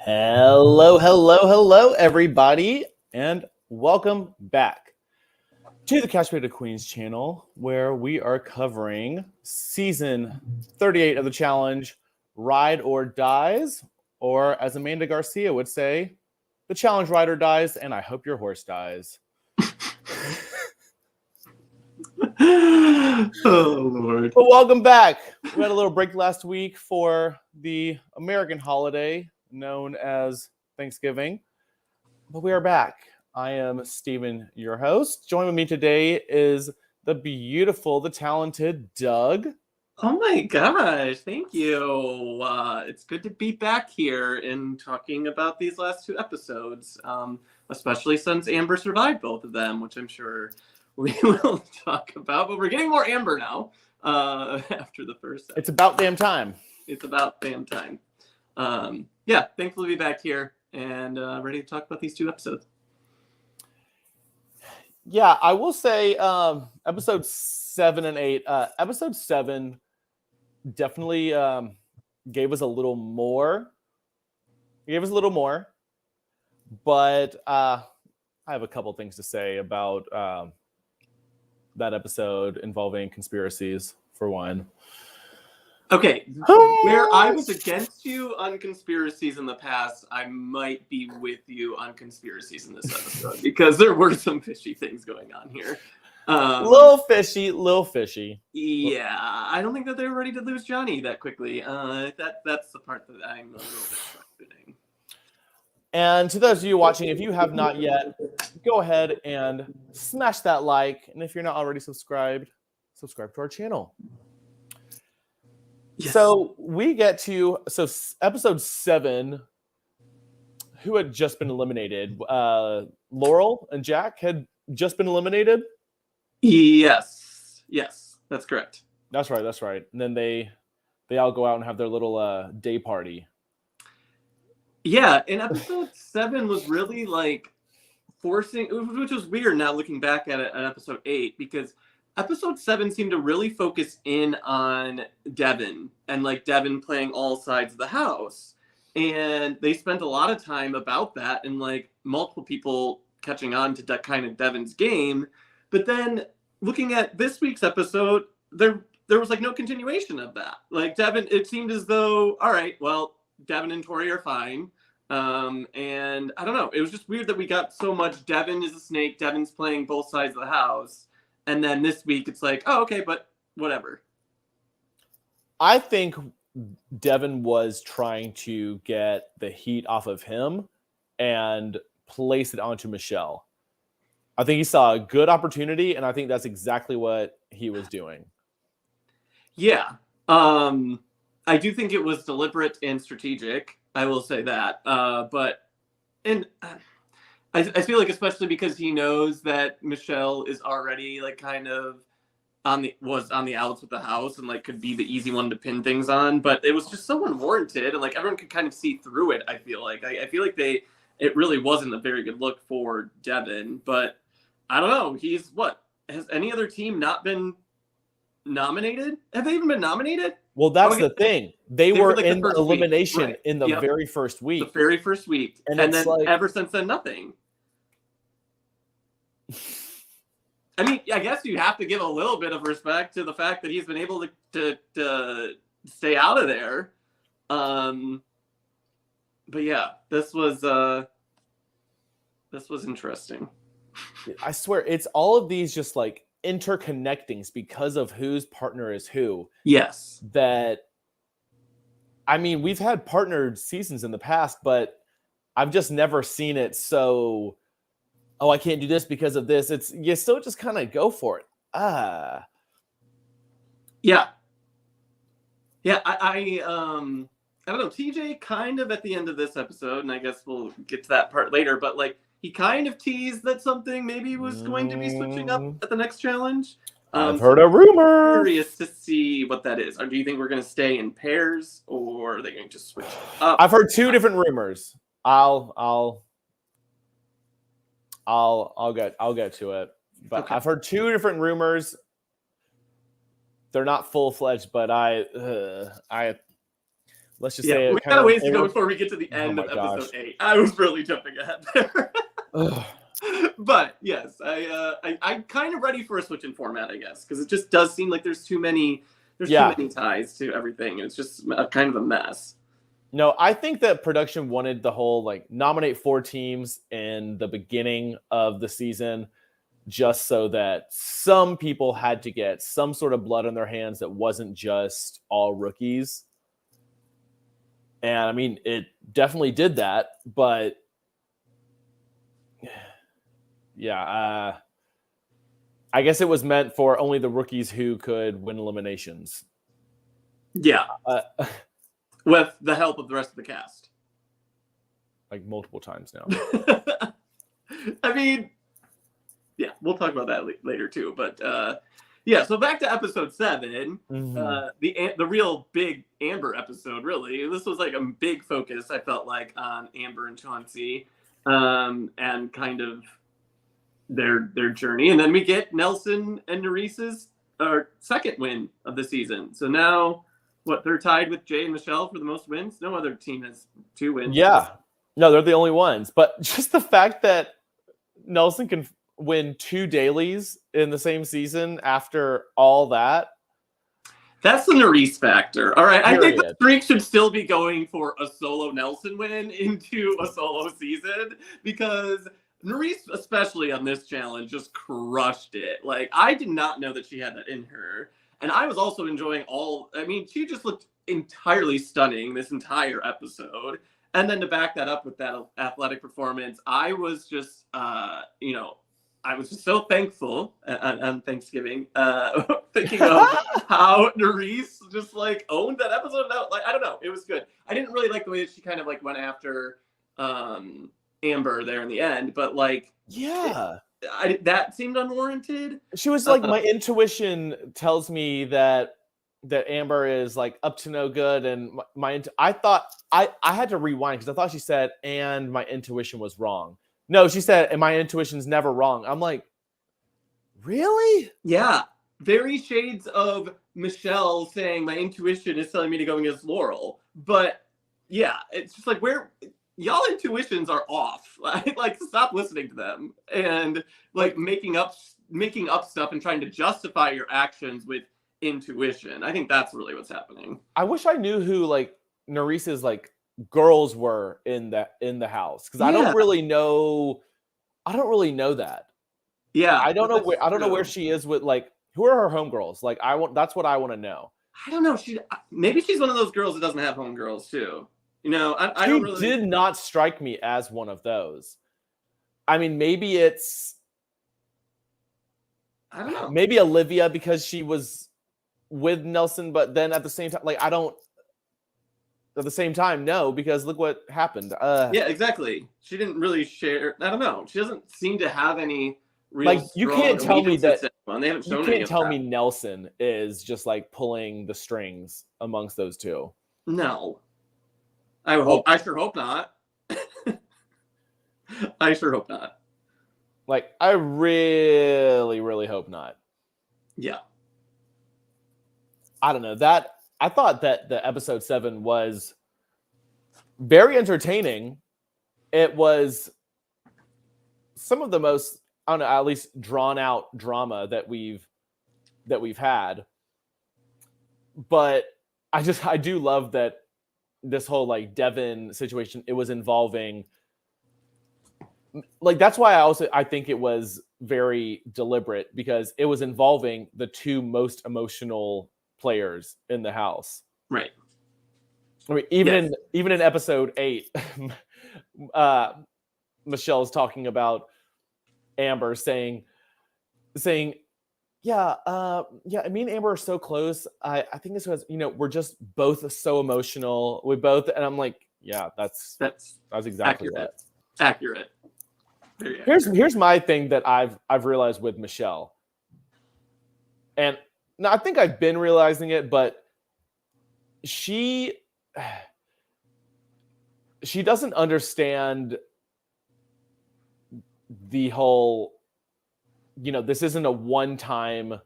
Hello, everybody, and welcome back to the Castrated Queens channel, where we are covering season 38 of the challenge, Ride or Dies, or as Amanda Garcia would say, the challenge ride or dies, and I hope your horse dies. Oh, Lord. But welcome back. We had a little break last week for the American holiday known as Thanksgiving, but we are back. I am Steven, your host. Joining me today is the beautiful, the talented Doug. Oh my gosh, thank you. It's good to be back here and talking about these last two episodes, especially since Amber survived both of them, which I'm sure we will talk about. But we're getting more Amber now after the first episode. It's about damn time. It's about damn time. Yeah, thankful to be back here and ready to talk about these two episodes. Yeah, I will say episodes 7 and 8. Episode 7 definitely gave us a little more. But I have a couple things to say about that episode involving conspiracies, for one. Okay, where I was against you on conspiracies in the past, I might be with you on conspiracies in this episode because there were some fishy things going on here. Little fishy. Yeah, I don't think that they were ready to lose Johnny that quickly. That's the part that I'm a little bit questioning. And to those of you watching, if you have not yet, go ahead and smash that like. And if you're not already subscribed, subscribe to our channel. Yes. So we get to episode 7. Who had just been eliminated? Laurel and Jack had just been eliminated. Yes, that's correct. That's right. And then they all go out and have their little day party. Yeah, and episode 7 was really like forcing, which was weird now looking back at it at episode 8, because episode 7 seemed to really focus in on Devin and like Devin playing all sides of the house. And they spent a lot of time about that and like multiple people catching on to kind of Devin's game. But then looking at this week's episode, there was like no continuation of that. Like Devin, it seemed as though, all right, well, Devin and Tori are fine. And I don't know. It was just weird that we got so much Devin is a snake. Devin's playing both sides of the house. And then this week it's like, oh, okay, but whatever. I think Devin was trying to get the heat off of him and place it onto Michelle. I think he saw a good opportunity, and I think that's exactly what he was doing. Yeah. I do think it was deliberate and strategic. I will say that. I feel like especially because he knows that Michelle is already like kind of was on the outs with the house and like could be the easy one to pin things on, but it was just so unwarranted and like everyone could kind of see through it. I feel like it really wasn't a very good look for Devin, but I don't know. Has any other team not been nominated? Have they even been nominated? Well, that's the thing. They were like in the elimination right. in the very first week. The very first week. And then like, ever since then, nothing. I mean, I guess you have to give a little bit of respect to the fact that he's been able to stay out of there. But yeah, this was interesting. I swear, it's all of these just like interconnectings because of whose partner is who. Yes. That, I mean, we've had partnered seasons in the past, but I've just never seen it so, oh, I can't do this because of this. It's, you still just kind of go for it. Yeah. Yeah, I don't know. TJ kind of at the end of this episode, and I guess we'll get to that part later, but like he kind of teased that something maybe was going to be switching up at the next challenge. I've heard a rumor. Curious to see what that is. Or do you think we're going to stay in pairs, or are they going to just switch up? I've heard 2 different rumors. I'll get to it. But okay. I've heard 2 different rumors. They're not full-fledged, but let's just say we got a ways to go before we get to the end of episode 8. I was really jumping ahead there. But yes, I'm kind of ready for a switch in format, I guess, because it just does seem like there's too many ties to everything. It's just kind of a mess. No, I think that production wanted the whole like nominate 4 teams in the beginning of the season, just so that some people had to get some sort of blood on their hands that wasn't just all rookies. And I mean, it definitely did that, but yeah, I guess it was meant for only the rookies who could win eliminations. Yeah. With the help of the rest of the cast. Like multiple times now. I mean, yeah, we'll talk about that later too. But yeah, so back to episode 7, the real big Amber episode. Really, this was like a big focus. I felt like on Amber and Chauncey, and kind of their journey, and then we get Nelson and Nerese's second win of the season. So now, they're tied with Jay and Michelle for the most wins. No other team has 2 wins. Yeah, no, they're the only ones. But just the fact that Nelson can win 2 dailies in the same season after all that. That's the Nerese factor. All right. Period. I think the streak should still be going for a solo Nelson win into a solo season, because Nerese, especially on this challenge, just crushed it. Like, I did not know that she had that in her. And I was also enjoying she just looked entirely stunning this entire episode. And then to back that up with that athletic performance, I was just, I was just so thankful on Thanksgiving, thinking of how Nerese just like owned that episode. Like, I don't know, it was good. I didn't really like the way that she kind of like went after Amber there in the end, but like, yeah, that seemed unwarranted. She was like, my intuition tells me that Amber is like up to no good, and I thought I had to rewind because I thought she said, and my intuition was wrong. No, she said, and my intuition's never wrong. I'm like, really? Yeah. Very shades of Michelle saying my intuition is telling me to go against Laurel. But yeah, it's just like, y'all intuitions are off. Like stop listening to them and like making up stuff and trying to justify your actions with intuition. I think that's really what's happening. I wish I knew who like Nerese's like girls were in the house, because I don't really know that. Yeah, I don't know where she is with like, who are her homegirls? Like, that's what I want to know. I don't know. Maybe she's one of those girls that doesn't have homegirls too. You know, I don't really. Did not strike me as one of those. I mean, maybe it's, I don't know. Maybe Olivia, because she was with Nelson, but then at the same time, like, at the same time, no, because look what happened. Yeah, exactly. She didn't really share. I don't know. She doesn't seem to have any real. Like, you can't tell me that. They haven't shown. You can't tell me Nelson is just like pulling the strings amongst those two. No. I sure hope not. I sure hope not. Like, I really, really hope not. Yeah. I don't know. I thought that the episode 7 was very entertaining. It was some of the most, I don't know, at least drawn out drama that we've had. But I do love that this whole like Devin situation, it was involving, like, that's why I think it was very deliberate, because it was involving the 2 most emotional players in the house. Right. I mean, even in episode 8, Michelle's talking about Amber saying, yeah, me and Amber are so close. I think this was, we're just both so emotional. We both, and I'm like, yeah, that's exactly accurate. Accurate. Very accurate. Here's my thing that I've realized with Michelle, and now I think I've been realizing it, but she doesn't understand the whole, this isn't a one-time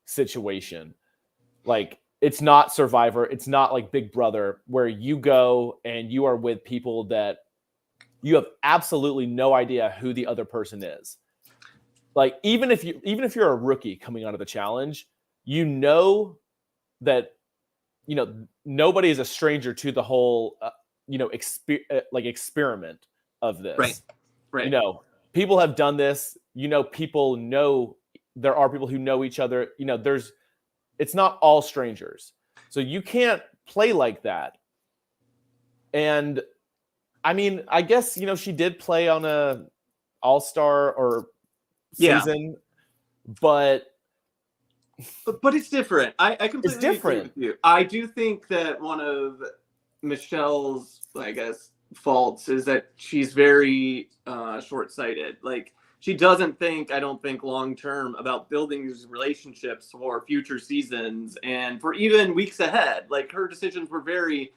situation. Like, it's not Survivor. It's not like Big Brother where you go and you are with people that you have absolutely no idea who the other person is. Like even if you're a rookie coming onto the challenge, you know that nobody is a stranger to the whole experiment of this. Right. People have done this. People know there are people who know each other. It's not all strangers. So you can't play like that. And I mean, I guess, she did play on a all-star or season, but it's different. I completely agree with you. I do think that one of Michelle's, I guess, faults is that she's very short-sighted. Like, she doesn't think, I don't think, long-term about building these relationships for future seasons and for even weeks ahead. Like, her decisions were very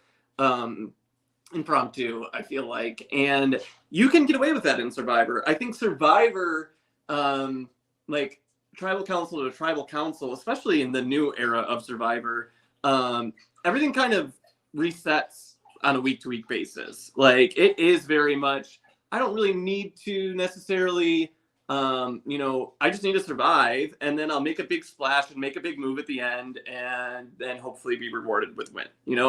impromptu, I feel like. And you can get away with that in Survivor. I think Survivor, like, tribal council to tribal council, especially in the new era of Survivor, everything kind of resets on a week-to-week basis. Like, it is very much, I don't really need to necessarily, I just need to survive, and then I'll make a big splash and make a big move at the end, and then hopefully be rewarded with win.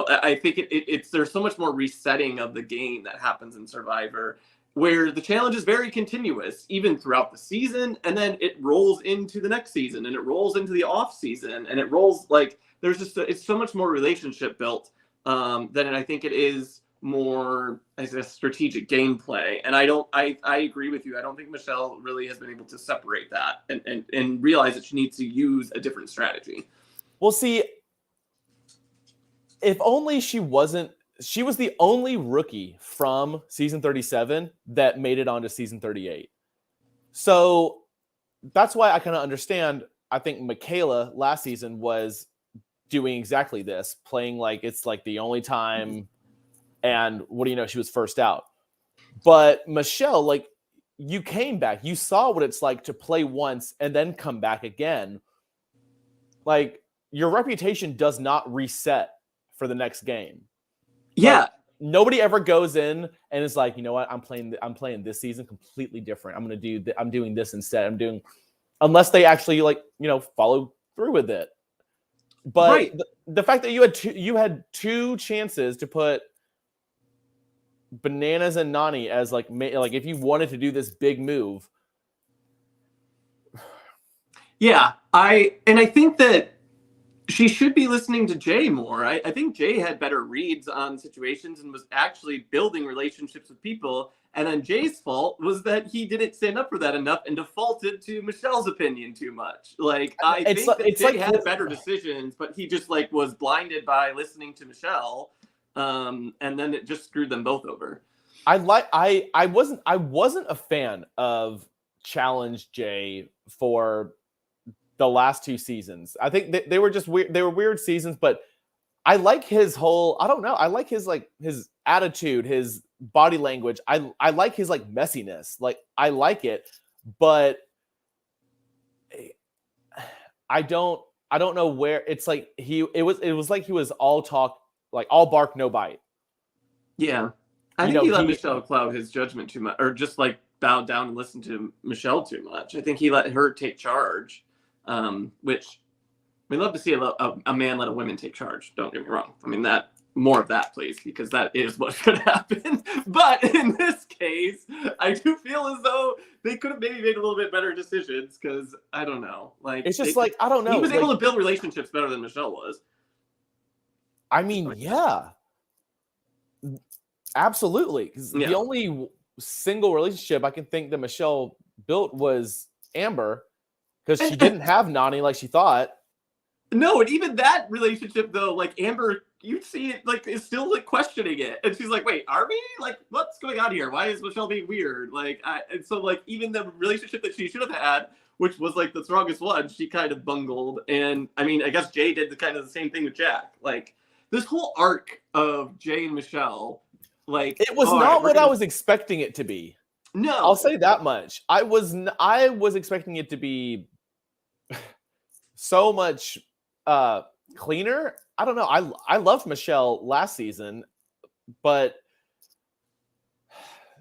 I think it's there's so much more resetting of the game that happens in Survivor, where the challenge is very continuous, even throughout the season, and then it rolls into the next season, and it rolls into the off season, and it rolls like there's just it's so much more relationship built than I think it is more, I guess, strategic gameplay. And I agree with you. I don't think Michelle really has been able to separate that and realize that she needs to use a different strategy. Well, see, if only she was the only rookie from season 37 that made it onto season 38. So that's why I kind of understand. I think Michaela last season was doing exactly this, playing like it's like the only time. And what do you know? She was first out. But Michelle, like, you came back. You saw what it's like to play once and then come back again. Like, your reputation does not reset for the next game. Yeah. Like, nobody ever goes in and is like, you know what? I'm playing this season completely different. I'm doing this instead. Unless they actually follow through with it. But right. the fact that you had two chances to put Bananas and Nany as like if you wanted to do this big move. Yeah, I think that she should be listening to Jay more. I think Jay had better reads on situations and was actually building relationships with people. And then Jay's fault was that he didn't stand up for that enough and defaulted to Michelle's opinion too much. Like, I think that Jay had better decisions, but he just was blinded by listening to Michelle. And then it just screwed them both over. I wasn't a fan of Challenge Jay for the last two seasons. I think they were just weird. They were weird seasons, but I like his whole, I don't know. I like his attitude, his body language. I like his messiness. Like, I like it, but I don't know where it's like it was like he was all talk, like all bark, no bite. Yeah. I think he let Michelle cloud his judgment too much, or just bowed down and listened to Michelle too much. I think he let her take charge, which we love to see a man let a woman take charge. Don't get me wrong. I mean, that more of that, please, because that is what should happen. But in this case, I do feel as though they could have maybe made a little bit better decisions, because I don't know. It's just I don't know. He was able to build relationships better than Michelle was. I mean, yeah. Absolutely. Because the only single relationship I can think that Michelle built was Amber, because she didn't have Nany like she thought. No, and even that relationship, though, Amber, you see it, is still, questioning it. And she's like, wait, are we? What's going on here? Why is Michelle being weird? And so, even the relationship that she should have had, which was, the strongest one, she kind of bungled. And, I mean, I guess Jay did the same thing with Jack. This whole arc of Jay and Michelle, it was not what I was expecting it to be. No, I'll say that much. I was expecting it to be so much cleaner. I don't know. I loved Michelle last season, but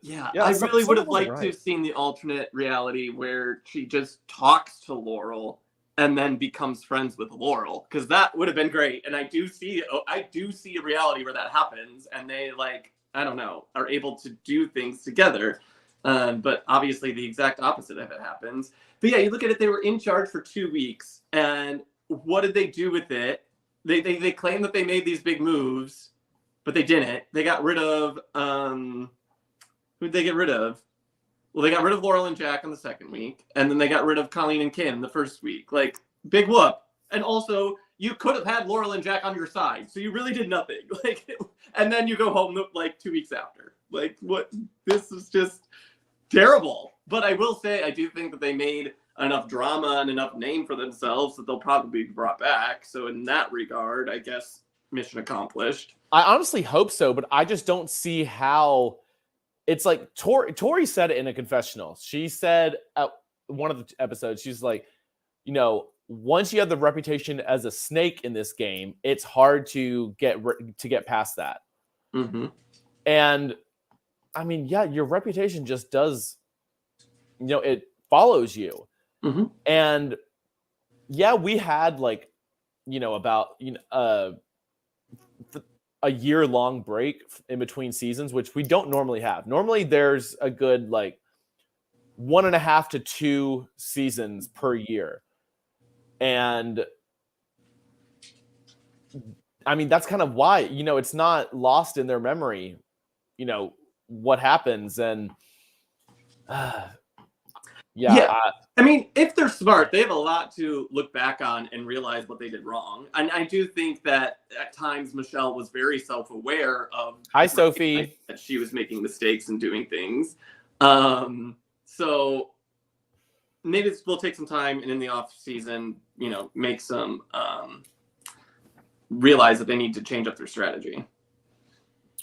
yeah, I really would have liked to have seen the alternate reality where she just talks to Laurel and then becomes friends with Laurel, because that would have been great. And I do see a reality where that happens, and they like, I don't know, are able to do things together. But obviously the exact opposite of it happens. But yeah, you look at it, they were in charge for 2 weeks, and what did they do with it? They claim that they made these big moves, but they didn't. They got rid of who'd they get rid of? Well, they got rid of Laurel and Jack in the second week, and then they got rid of Colleen and Kim the first week. Like, big whoop. And also, you could have had Laurel and Jack on your side, so you really did nothing. Like, and then you go home like 2 weeks after. Like, what? This is just terrible. But I will say, I do think that they made enough drama and enough name for themselves that they'll probably be brought back. So in that regard, I guess mission accomplished. I honestly hope so, but I just don't see how. It's like Tori said it in a confessional. She said at one of the episodes, she's like, you know, once you have the reputation as a snake in this game, it's hard to get past that. Mm-hmm. And I mean, yeah, your reputation just does, you know, it follows you. Mm-hmm. And yeah, we had like, you know, about, you know, a year-long break in between seasons, which we don't normally have. Normally there's a good like 1.5 to 2 seasons per year. And I mean, that's kind of why, you know, it's not lost in their memory, you know, what happens. And yeah. I mean, if they're smart, they have a lot to look back on and realize what they did wrong. And I do think that at times Michelle was very self-aware of Hi, Sophie, that she was making mistakes and doing things. So maybe we'll take some time and in the off season, you know, make some realize that they need to change up their strategy.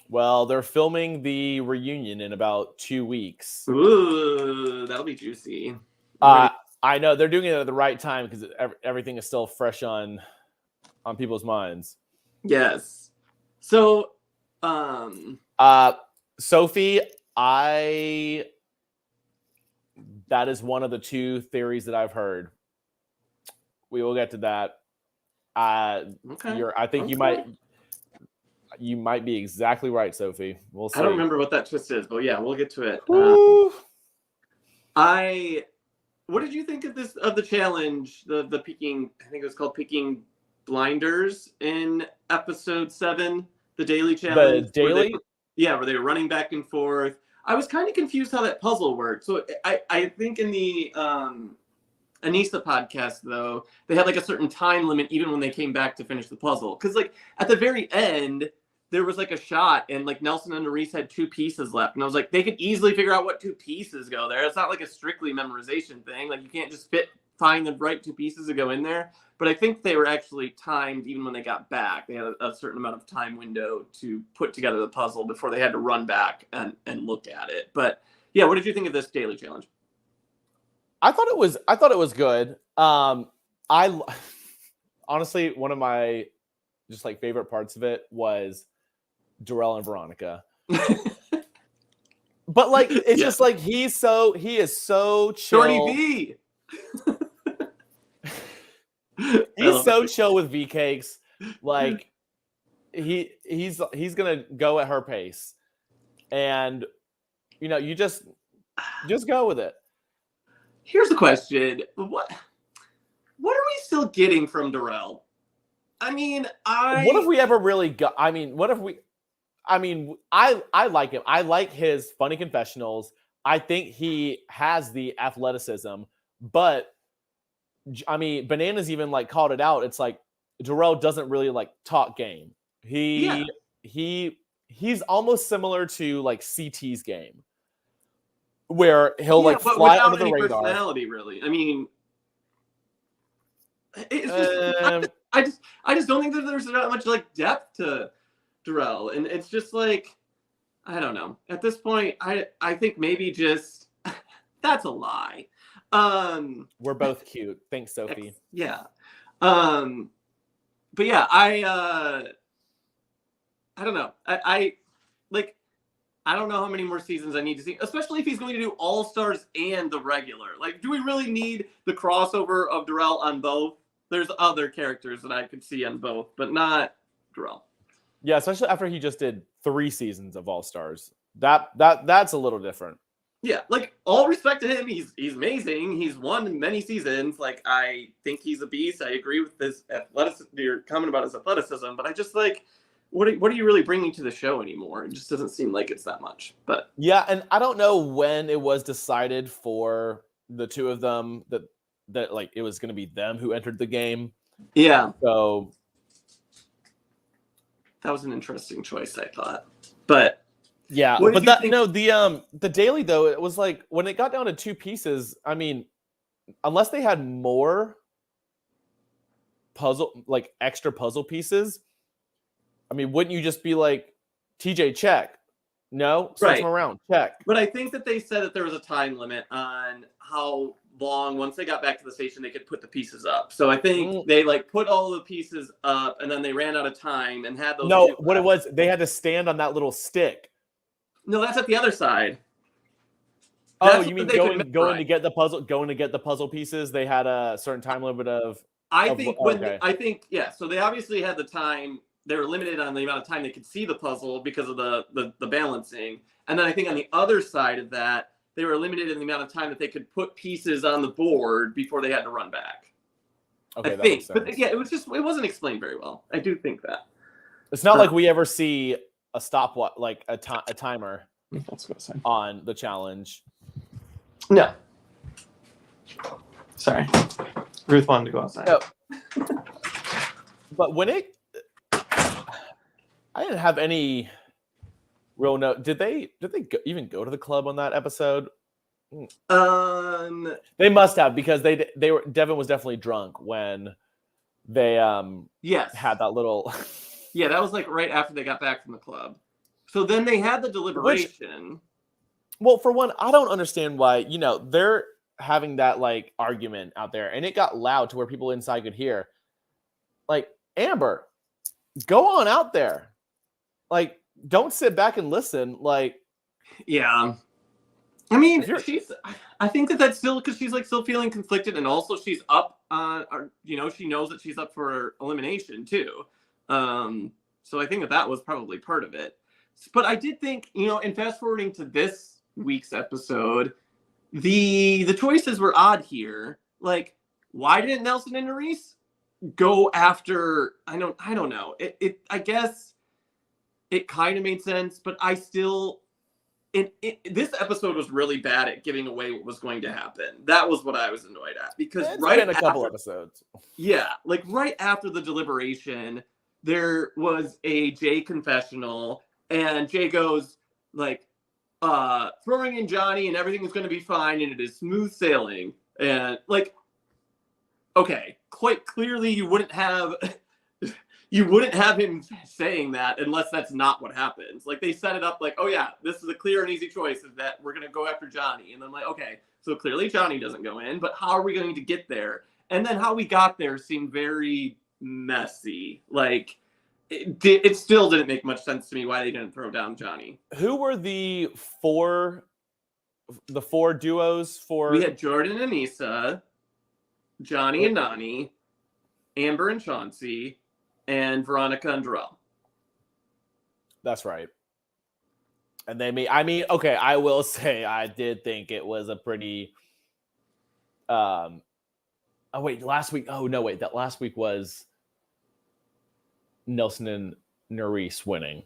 Well, they're filming the reunion in about 2 weeks. Ooh, that'll be juicy. I know they're doing it at the right time because everything is still fresh on people's minds. Yes. So, Sophie, that is one of the 2 theories that I've heard. We will get to that. Okay. I think you might be exactly right, Sophie. We'll see. I don't remember what that twist is, but yeah, we'll get to it. What did you think of the challenge, the peeking? I think it was called Peeking Blinders in episode 7, the daily challenge. The daily? Where they were running back and forth. I was kind of confused how that puzzle worked. So I think in the Anissa podcast, though, they had like a certain time limit even when they came back to finish the puzzle. Because like at the very end, there was like a shot and like Nelson and Nerys had 2 pieces left. And I was like, they could easily figure out what 2 pieces go there. It's not like a strictly memorization thing. Like you can't just find the right 2 pieces to go in there. But I think they were actually timed even when they got back. They had a certain amount of time window to put together the puzzle before they had to run back and look at it. But yeah, what did you think of this daily challenge? I thought it was good. I honestly, one of my just like favorite parts of it was Darrell and Veronica. But like it's just like he is so chill. Shorty B. He's so chill with V Cakes. Like he's gonna go at her pace. And you know, you just go with it. Here's the question. What are we still getting from Darrell? I mean, what have we ever really got? I mean, I like him. I like his funny confessionals. I think he has the athleticism, but I mean, Bananas even like called it out. It's like Darrell doesn't really like talk game. He's almost similar to like CT's game, where he'll like fly under the radar. Personality, really. I mean, it's just, I just don't think that there's that much like depth to Darrell, and it's just like, I don't know. At this point, I think maybe just that's a lie. We're both cute. Thanks, Sophie. Yeah. but yeah, I don't know. I don't know how many more seasons I need to see, especially if he's going to do All Stars and the regular. Like, do we really need the crossover of Darrell on both? There's other characters that I could see on both, but not Darrell. Yeah, especially after he just did 3 seasons of All Stars. That's a little different. Yeah, like, all respect to him. He's amazing. He's won many seasons. Like, I think he's a beast. I agree with this your comment about his athleticism, but I just like, what are you really bringing to the show anymore? It just doesn't seem like it's that much. But yeah, and I don't know when it was decided for the two of them that like it was going to be them who entered the game. Yeah, so that was an interesting choice, I thought. But yeah, but that the daily though, it was like when it got down to 2 pieces. I mean, unless they had more extra puzzle pieces, I mean, wouldn't you just be like, TJ, check? No, switch them around, check. But I think that they said that there was a time limit on how long, once they got back to the station, they could put the pieces up. So I think they like put all the pieces up, and then they ran out of time and had those. No, what it was, they had to stand on that little stick. No, that's at the other side. Oh, you mean going to get the puzzle pieces? They had a certain time limit of. I think yeah. So they obviously had the time. They were limited on the amount of time they could see the puzzle because of the balancing. And then I think on the other side of that, they were limited in the amount of time that they could put pieces on the board before they had to run back. Okay, I think. But yeah, it wasn't explained very well. I do think that. It's not like we ever see a stopwatch, like a timer on the challenge. No. Sorry. Ruth wanted to go outside. No. But when I didn't have any real note. Did they even go to the club on that episode? They must have, because Devin was definitely drunk when they had that little. Yeah, that was like right after they got back from the club. So then they had the deliberation. Well, for one, I don't understand why, they're having that like argument out there, and it got loud to where people inside could hear. Like, Amber, go on out there. Like, don't sit back and listen. Like, yeah. I mean, I think that's still because she's like still feeling conflicted, and also she's up on, she knows that she's up for elimination too. So I think that was probably part of it. But I did think, in fast forwarding to this week's episode, the choices were odd here. Like, why didn't Nelson and Nerys go after? I don't know. I guess it kind of made sense, but I still. This episode was really bad at giving away what was going to happen. That was what I was annoyed at, because in a couple episodes. Yeah, like right after the deliberation, there was a Jay confessional, and Jay goes like, throwing in Johnny and everything is going to be fine and it is smooth sailing. And like, okay, quite clearly you wouldn't have him saying that unless that's not what happens. Like, they set it up like, oh yeah, this is a clear and easy choice, is that we're going to go after Johnny. And then like, okay, so clearly Johnny doesn't go in, but how are we going to get there? And then how we got there seemed very messy. Like, it still didn't make much sense to me why they didn't throw down Johnny. Who were the four duos for? We had Jordan and Issa, Johnny and Nani, Amber and Chauncey, and Veronica and Darrell. That's right. And okay, I will say I did think it was a pretty last week. Oh no, wait, that last week was Nelson and Nerys winning,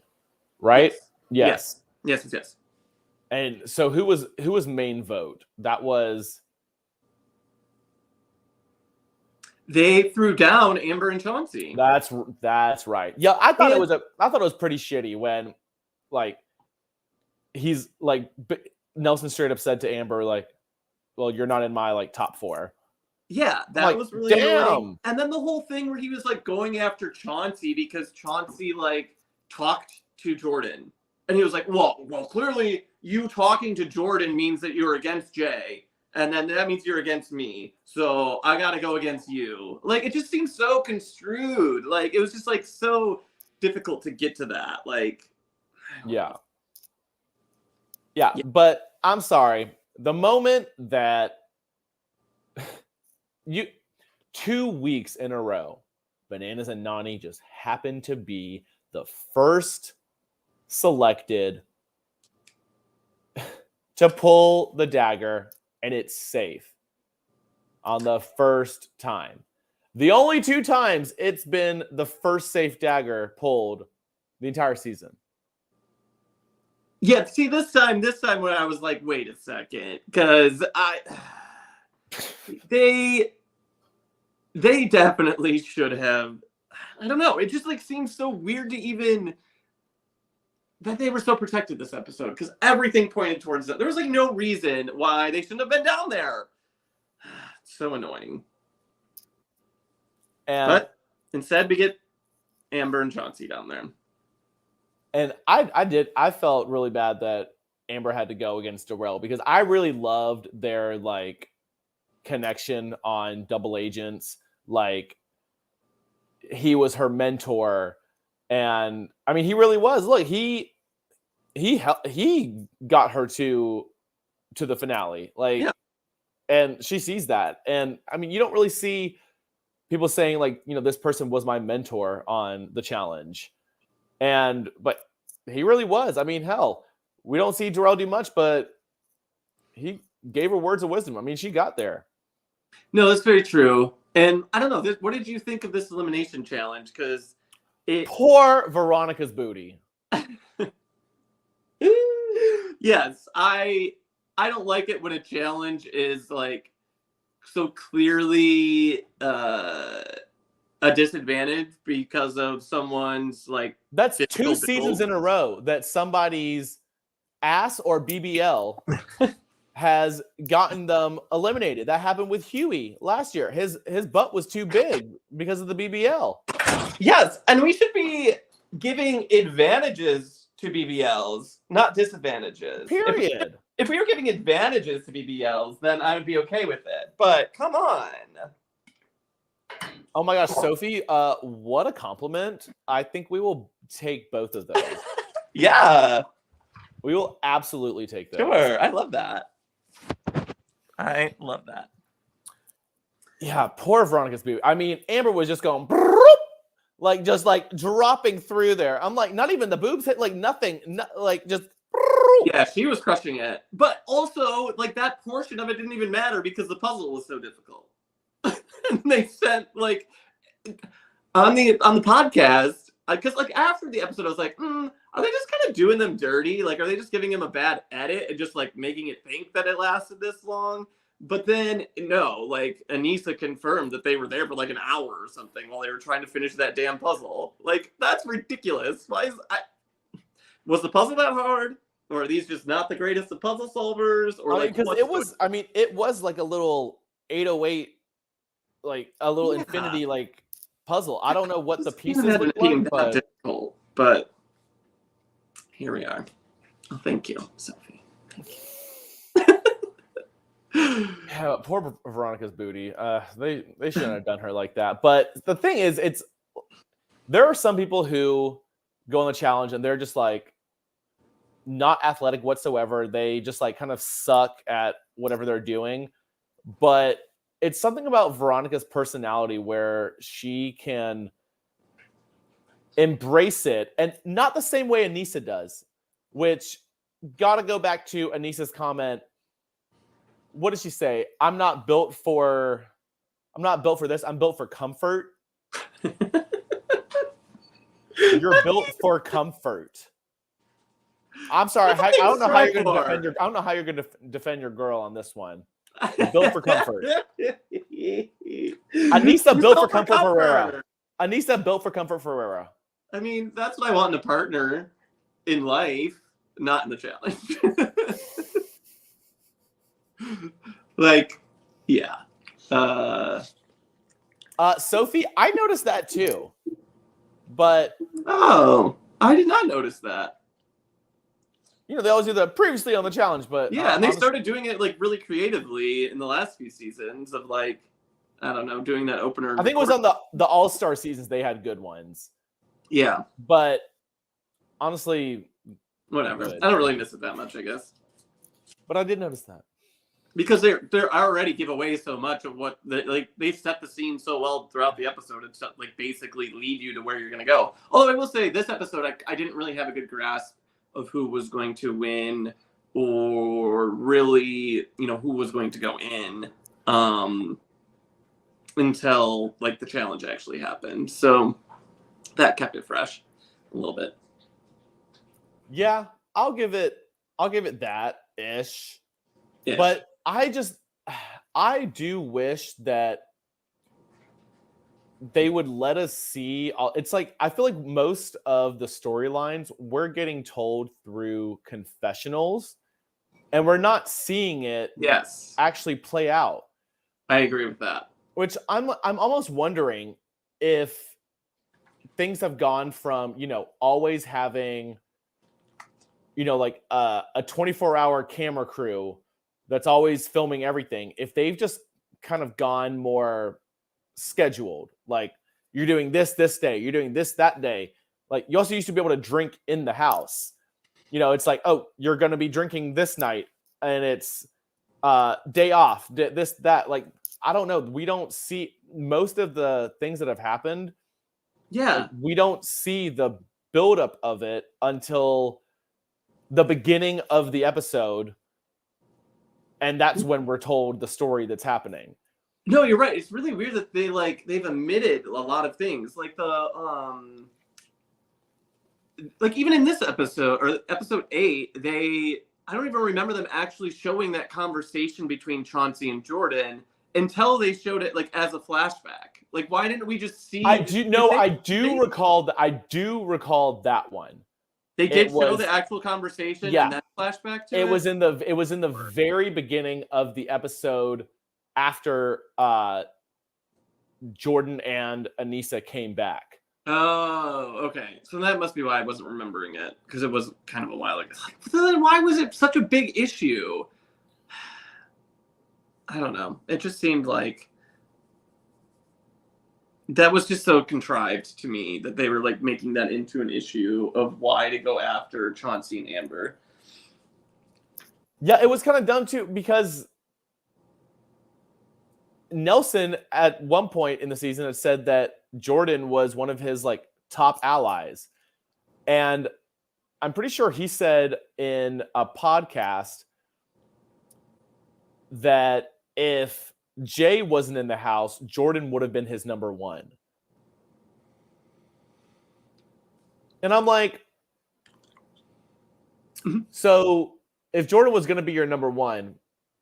right? Yes. And so who was main vote? That was. They threw down Amber and Chauncey. That's right. Yeah, I thought it was pretty shitty when, like, he's like, Nelson straight up said to Amber like, "Well, you're not in my like top 4." Yeah, that was really annoying. And then the whole thing where he was like going after Chauncey because Chauncey like talked to Jordan, and he was like, "Well, clearly you talking to Jordan means that you're against Jay." and then that means you're against me. So I got to go against you. Like, it just seems so construed. Like, it was just like so difficult to get to that. Like, Yeah. But I'm sorry. The moment that 2 weeks in a row, Bananas and Nani just happened to be the first selected to pull the dagger, and it's safe on the first time. The only 2 times it's been the first safe dagger pulled the entire season. Yeah, see, this time when I was like, wait a second, because they definitely should have. I don't know. It just like seems so weird to even that they were so protected this episode, because everything pointed towards that. There was like no reason why they shouldn't have been down there. So annoying. But instead, we get Amber and Chauncey down there. And I felt really bad that Amber had to go against Darrell, because I really loved their like connection on Double Agents. Like, he was her mentor, and I mean, he really was. Look, he got her to the finale. Like, yeah. And she sees that. And I mean, you don't really see people saying like, you know, this person was my mentor on the challenge. But he really was. I mean, hell, we don't see Darrell do much, but he gave her words of wisdom. I mean, she got there. No, that's very true. And I don't know, what did you think of this elimination challenge? Because poor Veronica's booty. Yes, I don't like it when a challenge is like so clearly a disadvantage because of someone's like. That's 2 seasons in a row that somebody's ass or BBL has gotten them eliminated. That happened with Huey last year. His butt was too big because of the BBL. Yes, and we should be giving advantages to BBLs, not disadvantages. Period. If we were giving advantages to BBLs, then I would be okay with it. But come on. Oh my gosh, Sophie, what a compliment. I think we will take both of those. Yeah. We will absolutely take those. Sure. I love that. I love that. Yeah, poor Veronica's booty. I mean, Amber was just going like just like dropping through there. I'm like, not even the boobs hit, like nothing, like just. Yeah, she was crushing it. But also, like, that portion of it didn't even matter because the puzzle was so difficult. And they sent like on the podcast, because like after the episode I was like, are they just kind of doing them dirty? Like, are they just giving him a bad edit and just like making it think that it lasted this long? But then no, like Anissa confirmed that they were there for like an hour or something while they were trying to finish that damn puzzle. Like, that's ridiculous. Was the puzzle that hard? Or are these just not the greatest of puzzle solvers? Or like, because it was, I mean, it was like a little 808, like a little infinity like puzzle. I don't know what the pieces look like, but difficult. But here we are. Oh, thank you, Sophie. Thank you. Yeah, poor Veronica's booty. They shouldn't have done her like that. But the thing is, there are some people who go on the challenge and they're just like not athletic whatsoever. They just like kind of suck at whatever they're doing. But it's something about Veronica's personality where she can embrace it, and not the same way Anissa does, which gotta go back to Anissa's comment. What did she say? I'm not built for this. I'm built for comfort. You're built for comfort. I'm sorry. I don't know how you're going to defend I don't know how you're going to defend your girl on this one. Built for comfort. Anissa built for comfort Ferreira. Anissa built for comfort Ferreira. I mean, that's what I want in a partner in life, not in the challenge. Like, yeah. Sophie, I noticed that too. But oh, I did not notice that. they always do that previously on the challenge, but yeah, and they started doing it like really creatively in the last few seasons of like, I don't know, doing that opener. I think it was on the All-Star seasons they had good ones. Yeah, but honestly, whatever. good. I don't really miss it that much, I guess. But I did notice that because they already give away so much of what they set the scene so well throughout the episode and like basically lead you to where you're gonna go. Although I will say this episode I didn't really have a good grasp of who was going to win or really who was going to go in until like the challenge actually happened. So that kept it fresh a little bit. Yeah, I'll give it that ish. But I do wish that they would let us see. It's like I feel like most of the storylines we're getting told through confessionals, and we're not seeing it actually play out. I agree with that. Which I'm almost wondering if things have gone from always having like a 24-hour camera crew that's always filming everything. If they've just kind of gone more scheduled, like you're doing this day, you're doing this that day. Like you also used to be able to drink in the house. It's like, oh, you're going to be drinking this night and it's day off, this, that. Like, I don't know. We don't see most of the things that have happened. Yeah. Like, we don't see the buildup of it until the beginning of the episode. And that's when we're told the story that's happening. No, you're right. It's really weird that they've omitted a lot of things. Like like even in this episode or episode 8, I don't even remember them actually showing that conversation between Chauncey and Jordan until they showed it like as a flashback. Like, why didn't we just see? I do recall that one. They did show the actual conversation in that flashback to it? It was in the very beginning of the episode after Jordan and Anissa came back. Oh, okay. So that must be why I wasn't remembering it, because it was kind of a while ago. Then why was it such a big issue? I don't know. It just seemed like that was just so contrived to me that they were like making that into an issue of why to go after Chauncey and Amber. Yeah, it was kind of dumb too, because Nelson at one point in the season had said that Jordan was one of his like top allies. And I'm pretty sure he said in a podcast that if Jay wasn't in the house, Jordan would have been his number one. And I'm like, so if Jordan was going to be your number one,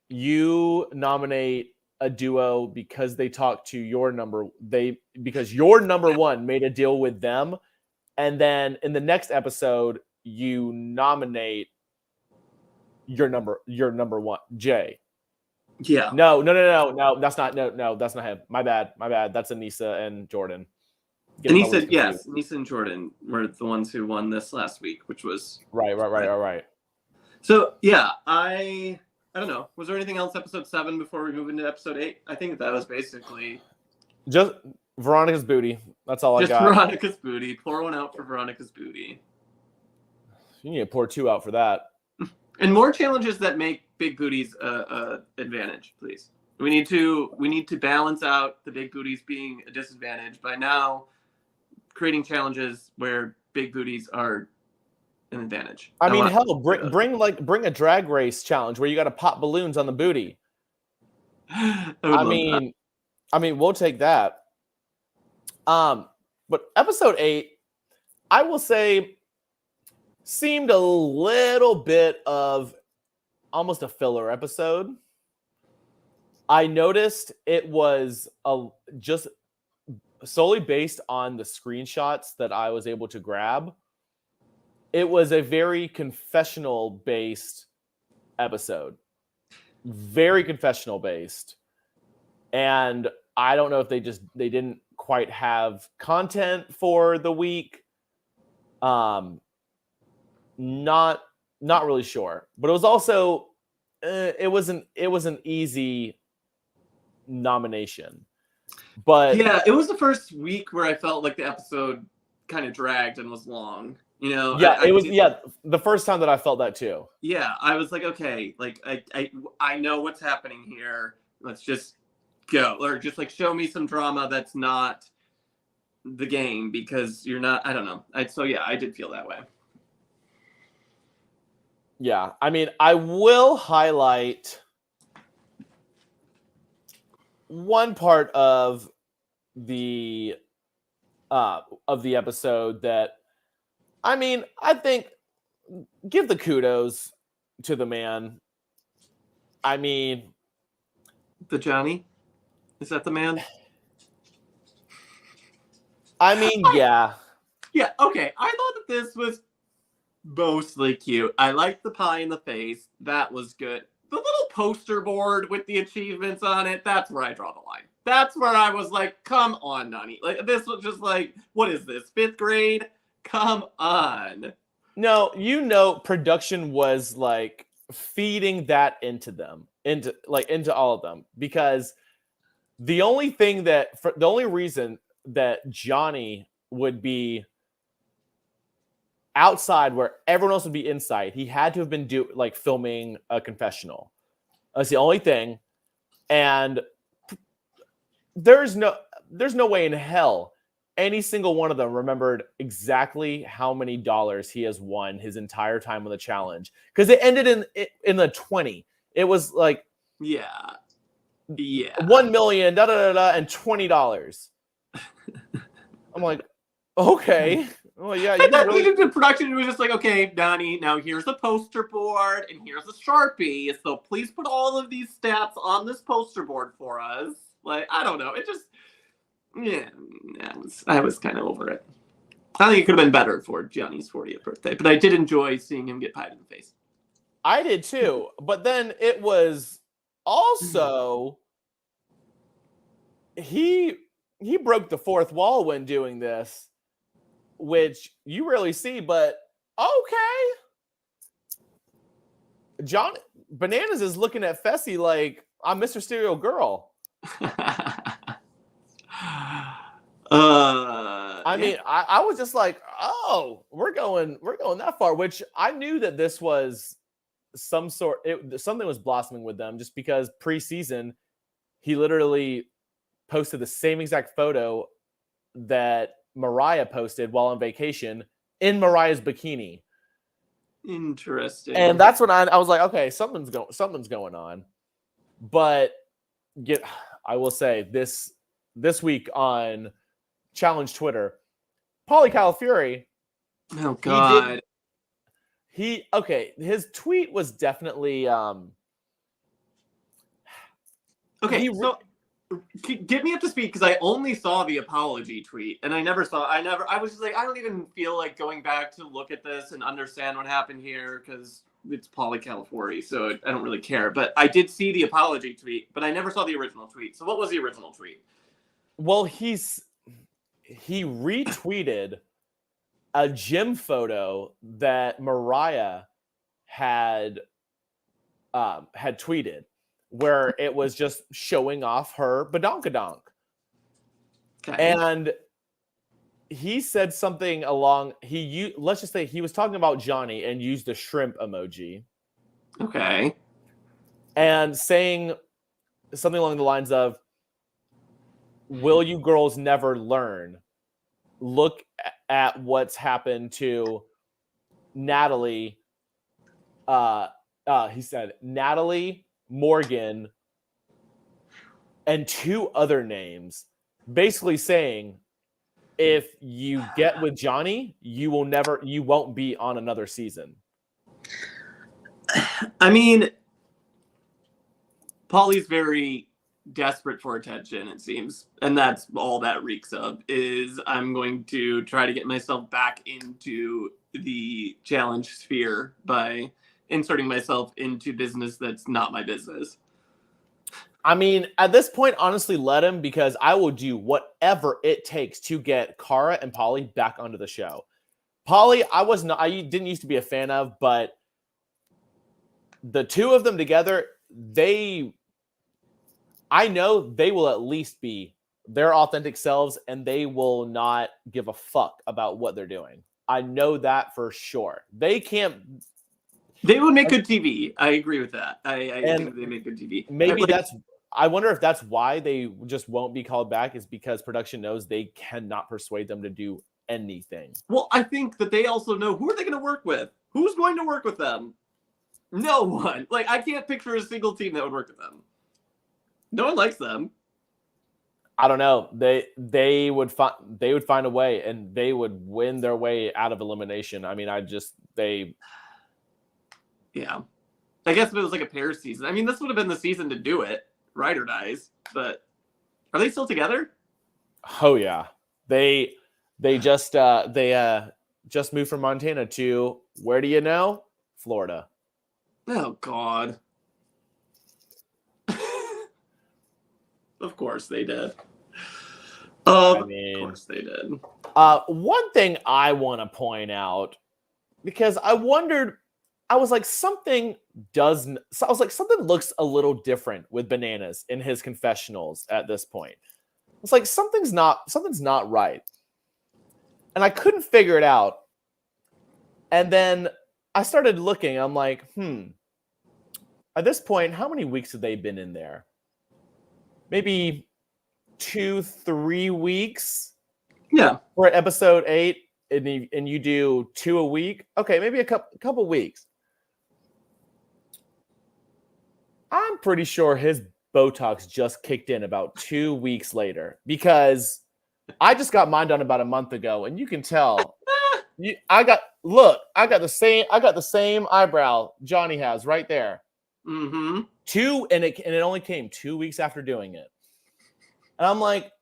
you nominate a duo because they talked to because your number one made a deal with them, and then in the next episode you nominate your number one, Jay. Yeah. No, that's not him. My bad. That's Anissa and Jordan. Anissa and Jordan were the ones who won this last week, which was right. So yeah, I don't know. Was there anything else episode 7 before we move into episode 8? I think that was basically just Veronica's booty. That's all I got. Just Veronica's booty. Pour one out for Veronica's booty. You need to pour 2 out for that. And more challenges that make big booties advantage, please. We need to balance out the big booties being a disadvantage by now creating challenges where big booties are an advantage. I mean, hell, bring a drag race challenge where you got to pop balloons on the booty. I mean, we'll take that. But episode 8, I will say, seemed a little bit of almost a filler episode. I noticed it was just solely based on the screenshots that I was able to grab. It was a very confessional-based episode. Very confessional-based. And I don't know if they didn't quite have content for the week. Not Not really sure, but it was also it was an easy nomination. But yeah, it was the first week where I felt like the episode kind of dragged and was long. You know, yeah, it was the first time that I felt that too. Yeah, I was like, okay, like I know what's happening here. Let's just go, or just like show me some drama that's not the game, because you're not. I don't know. So yeah, I did feel that way. Yeah, I mean, I will highlight one part of the episode that, I mean, I think give the kudos to the man. I mean, the Johnny, is that the man? I mean, yeah. Yeah, okay. I thought that this was mostly cute. I liked the pie in the face. That was good. The little poster board with the achievements on it, that's where I draw the line. That's where I was like, come on, Nani. Like, this was just like, what is this, 5th grade? Come on. No, you know, production was like feeding that into them, into all of them, because the only reason that Johnny would be outside where everyone else would be inside, he had to have been filming a confessional. That's the only thing. And there's no way in hell any single one of them remembered exactly how many dollars he has won his entire time on the challenge, because it ended in the 20. It was like, yeah, 1 million and $20. I'm like, okay, well, yeah. And then really... the production was just like, okay, Donnie, now here's the poster board and here's a Sharpie, so please put all of these stats on this poster board for us. Like, I don't know, it just, yeah, I was kind of over it. I think it could have been better for Johnny's 40th birthday, but I did enjoy seeing him get pied in the face. I did too, but then it was also he broke the fourth wall when doing this, which you rarely see, but okay. John Bananas is looking at Fessy like, I'm Mr. Stereo Girl. I mean, I was just like, oh, we're going that far, which I knew that this was something was blossoming with them, just because preseason he literally posted the same exact photo that Mariah posted while on vacation in Mariah's bikini. Interesting. And that's when I was like, okay, something's going on. But I will say this week on Challenge Twitter, Pauly Calafiore. Oh God. His tweet was definitely okay. So get me up to speed, because I only saw the apology tweet, and I was just like, I don't even feel like going back to look at this and understand what happened here, because it's Pauly Calafiore, so I don't really care. But I did see the apology tweet, but I never saw the original tweet. So what was the original tweet? Well, he retweeted a gym photo that Mariah had tweeted, where it was just showing off her badonkadonk. Okay. And he said something let's just say he was talking about Johnny and used the shrimp emoji. Okay. And saying something along the lines of, will you girls never learn? Look at what's happened to Natalie. He said Natalie, Morgan, and 2 other names, basically saying, if you get with Johnny, you won't be on another season. I mean, Pauly's very desperate for attention, it seems, and that's all that reeks of, is I'm going to try to get myself back into the challenge sphere by inserting myself into business that's not my business. I mean, at this point, honestly, let him, because I will do whatever it takes to get Cara and Pauly back onto the show. Pauly, I didn't used to be a fan of, but the two of them together, I know they will at least be their authentic selves, and they will not give a fuck about what they're doing. I know that for sure. They can't. They would make good TV. I agree with that. I think they make good TV. Maybe I wonder if that's why they just won't be called back, is because production knows they cannot persuade them to do anything. Well, I think that they also know, who are they going to work with? Who's going to work with them? No one. Like, I can't picture a single team that would work with them. No one likes them. I don't know. They would find a way, and they would win their way out of elimination. I mean, yeah. I guess if it was like a pair season. I mean, this would have been the season to do it, ride or dies. But are they still together? Oh yeah. They just moved from Montana to, where do you know? Florida. Oh God. Of course they did. Of course they did. One thing I want to point out, because I was like, something looks a little different with Bananas in his confessionals at this point. It's like something's not right. And I couldn't figure it out. And then I started looking. I'm like, at this point, how many weeks have they been in there? Maybe 2-3 weeks. Yeah. We're at episode 8, and you do 2 a week. Okay, maybe a couple weeks. I'm pretty sure his Botox just kicked in about 2 weeks later, because I just got mine done about a month ago, and you can tell. I got the same eyebrow Johnny has right there. Mm-hmm. And it only came 2 weeks after doing it. And I'm like,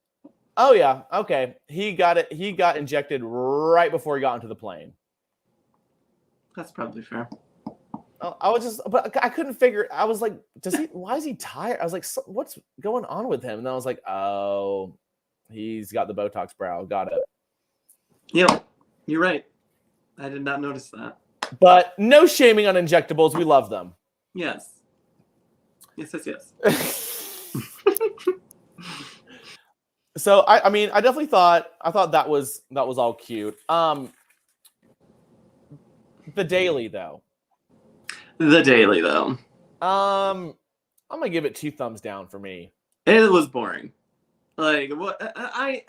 oh yeah, okay. He got injected right before he got into the plane. That's probably fair. But I couldn't figure. I was like, why is he tired? I was like, what's going on with him? And then I was like, oh, he's got the Botox brow. Got it. Yeah, you're right. I did not notice that. But no shaming on injectables. We love them. Yes. Yes. So I mean, I definitely thought that was all cute. The daily though. I'm gonna give it 2 thumbs down for me. It was boring. Like, what I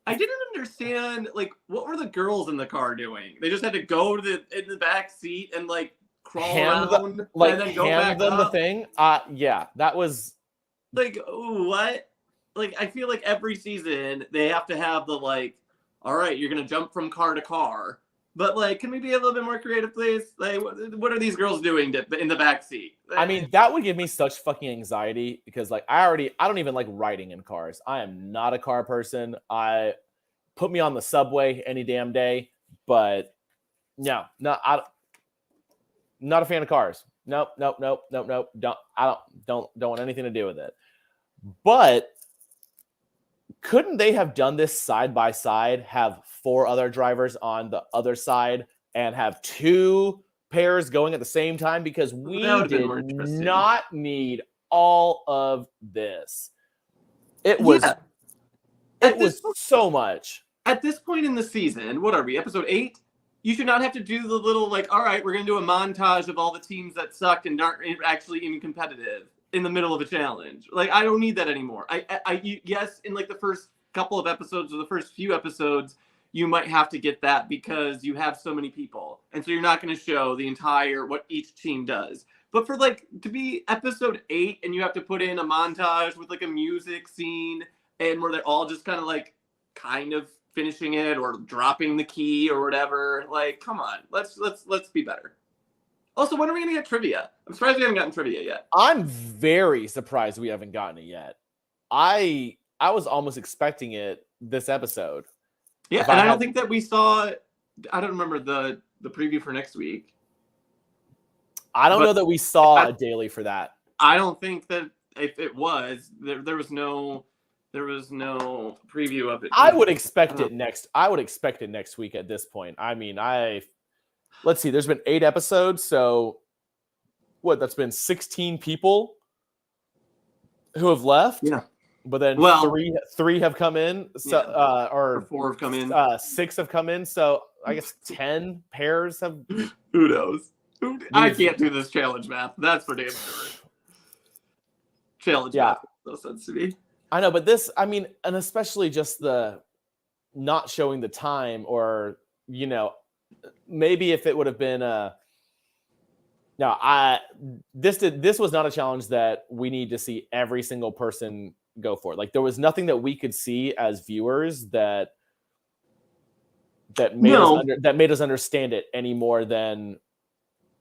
didn't understand. Like, what were the girls in the car doing? They just had to go in the back seat and like crawl around, and then go back up. The thing. Yeah, that was like, what? Like, I feel like every season they have to have the like, all right, you're gonna jump from car to car. But like, can we be a little bit more creative, please? Like, what are these girls doing in the back seat? I mean, that would give me such fucking anxiety, because like I don't even like riding in cars. I am not a car person. Put me on the subway any damn day, but no, not a fan of cars. Nope. Don't want anything to do with it. But couldn't they have done this side by side, have 4 other drivers on the other side, and have 2 pairs going at the same time? Because we did not need all of this. It was so much. At this point in the season, what are we, episode 8? You should not have to do the little, like, all right, we're going to do a montage of all the teams that sucked and aren't actually even competitive in the middle of a challenge. Like, I don't need that anymore. Yes, in like the first couple of episodes or the first few episodes, you might have to get that because you have so many people. And so you're not going to show the entire, what each team does. But for like, to be episode 8 and you have to put in a montage with like a music scene and where they're all just kind of finishing it or dropping the key or whatever. Like, come on, let's be better. Also, when are we going to get trivia? I'm surprised we haven't gotten trivia yet. I'm very surprised we haven't gotten it yet. I was almost expecting it this episode. Yeah, and I don't think that we saw. I don't remember the preview for next week. I don't know that we saw a daily for that. I don't think that if it was, there was no preview of it. I would expect it next week at this point. I mean, let's see, there's been 8 episodes, so that's been 16 people who have left. Yeah. But then three have come in. So or 4 have come in. 6 have come in. So I guess 10 pairs have. Who knows? I can't do this challenge math. That's for damn sure. Challenge math makes no sense to me. I know, but this, I mean, and especially just the not showing the time, or maybe if it would have been this was not a challenge that we need to see every single person go for. Like, there was nothing that we could see as viewers that made us understand it any more than.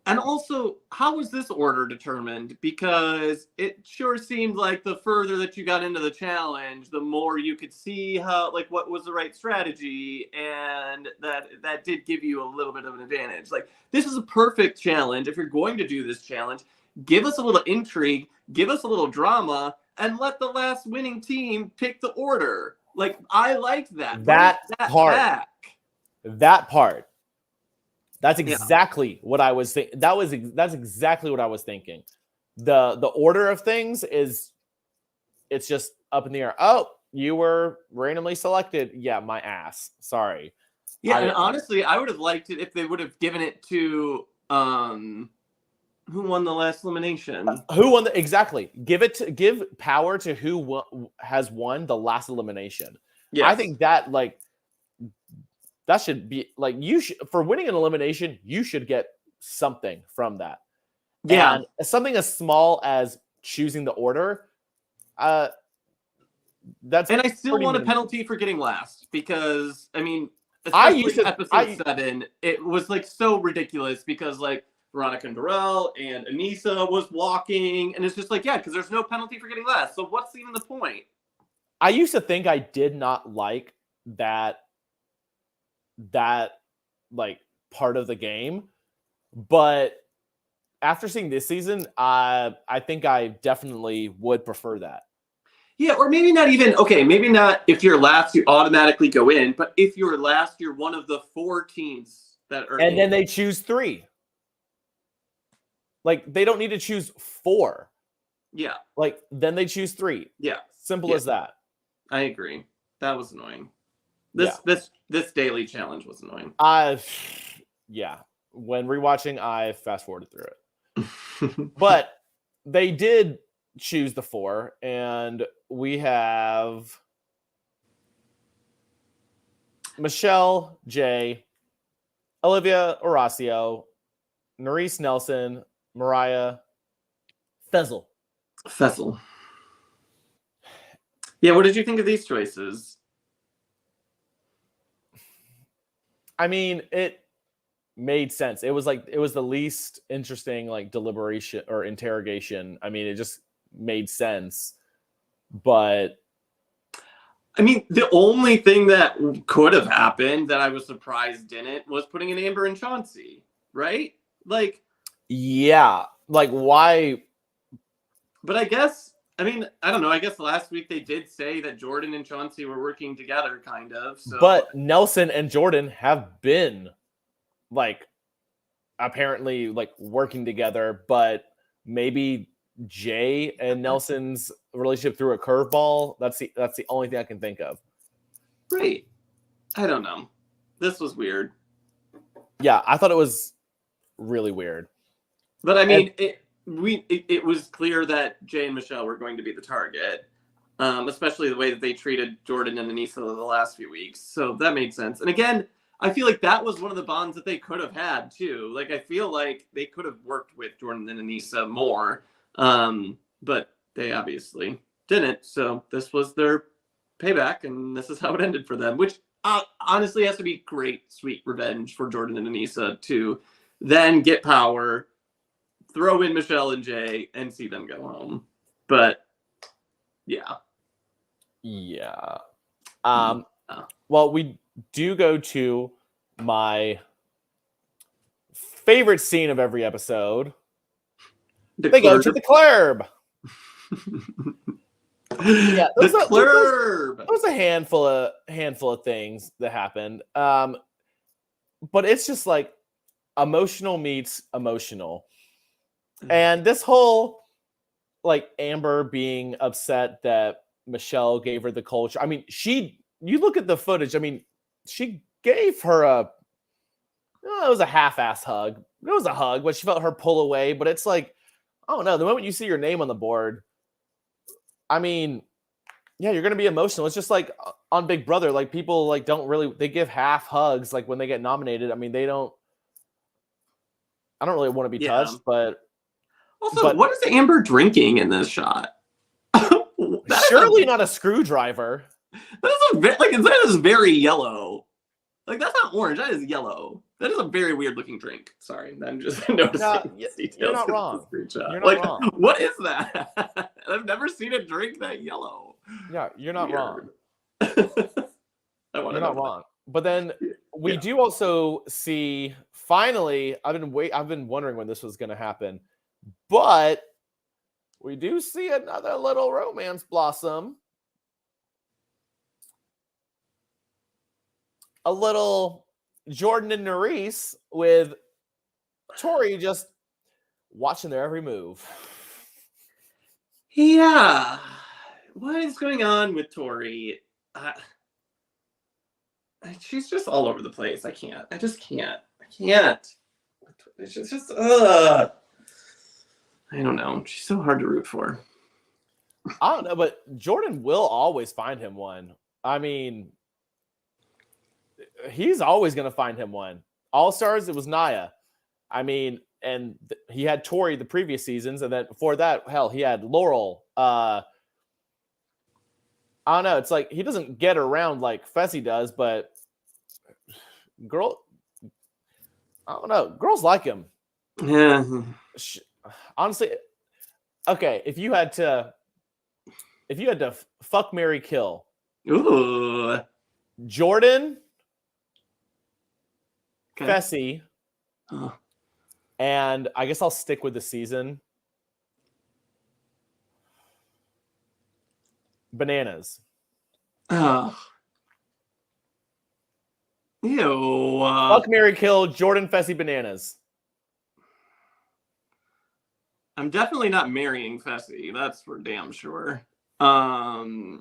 And also, how was this order determined? Because it sure seemed like the further that you got into the challenge, the more you could see what was the right strategy, and that did give you a little bit of an advantage. Like, this is a perfect challenge. If you're going to do this challenge, give us a little intrigue, give us a little drama, and let the last winning team pick the order. Like, I liked that. That part. That's exactly what I was thinking. That's exactly what I was thinking. The order of things it's just up in the air. Oh, you were randomly selected. Yeah, my ass. Sorry. Yeah, and honestly, I would have liked it if they would have given it to who won the last elimination. Who won exactly? Give power to who has won the last elimination. Yeah, I think that that should be for winning an elimination, you should get something from that. Yeah. And something as small as choosing the order. And I still want a penalty for getting last, because I mean, especially episode 7, it was so ridiculous because Veronica and Darrell and Anissa was walking, and it's just because there's no penalty for getting last. So what's even the point? I used to think I did not like that part of the game, but after seeing this season, I think I definitely would prefer that. Yeah, or maybe not even, maybe not if you're last, you automatically go in, but if you're last, you're one of the 4 teams that are then they choose 3. They don't need to choose 4. Yeah. Then they choose 3. Yeah. Simple as that. I agree. That was annoying. This daily challenge was annoying. Yeah. When rewatching, I fast forwarded through it. But they did choose the 4, and we have Michelle, Jay, Olivia Horacio, Nerese Nelson, Mariah, Fezzle. Yeah, what did you think of these choices? I mean, it made sense. It was the least interesting deliberation or interrogation. I mean, it just made sense. But I mean, the only thing that could have happened that I was surprised didn't was putting in Amber and Chauncey, right? Yeah. Why? But I guess, I mean, I don't know. I guess last week they did say that Jordan and Chauncey were working together, kind of. So. But Nelson and Jordan have been, apparently, working together. But maybe Jay and Nelson's relationship threw a curveball. That's the only thing I can think of. Right. I don't know. This was weird. Yeah, I thought it was really weird. But I mean, it was clear that Jay and Michelle were going to be the target, especially the way that they treated Jordan and Anissa the last few weeks. So that made sense. And again, I feel like that was one of the bonds that they could have had too. I feel like they could have worked with Jordan and Anissa more, but they obviously didn't. So this was their payback, and this is how it ended for them, which honestly has to be great, sweet revenge for Jordan and Anissa to then get power, throw in Michelle and Jay, and see them go home. But yeah. Well, we do go to my favorite scene of every episode. They go to the club. Yeah, there was a handful of things that happened. But it's just emotional meets emotional. And this whole like Amber being upset that Michelle gave her the culture. I mean, you look at the footage. I mean, she gave her it was a half-ass hug. It was a hug, but she felt her pull away. But it's like, I don't know. The moment you see your name on the board, I mean, yeah, you're gonna be emotional. It's just like on Big Brother, like people like don't really they give half hugs like when they get nominated. I mean, I don't really want to be touched, but also, what is Amber drinking in this shot? Surely not a screwdriver. That is very yellow. Like that's not orange. That is yellow. That is a very weird looking drink. Sorry, I'm just noticing details. You're not wrong. You're not like, wrong. What is that? I've never seen a drink that yellow. Yeah, you're not wrong. You're not wrong. But then we do also see finally. I've been wondering when this was going to happen, but we do see another little romance blossom. A little Jordan and Nerese with Tori just watching their every move. Yeah. What is going on with Tori? She's just all over the place. I just can't. It's just I don't know. She's so hard to root for. I don't know, but Jordan will always find him one. I mean, he's always going to find him one. All Stars, it was Naya. I mean, and he had Tori the previous seasons, and then before that, hell, he had Laurel. I don't know. It's like he doesn't get around like Fessy does, but I don't know. Girls like him. Yeah. Honestly, okay. If you had to fuck, marry, kill. Ooh. Jordan. Okay. Fessy. Oh. And I guess I'll stick with the season. Bananas. Oh. Ew. Fuck, marry, kill, Jordan, Fessy, Bananas. I'm definitely not marrying Fessy. That's for damn sure. There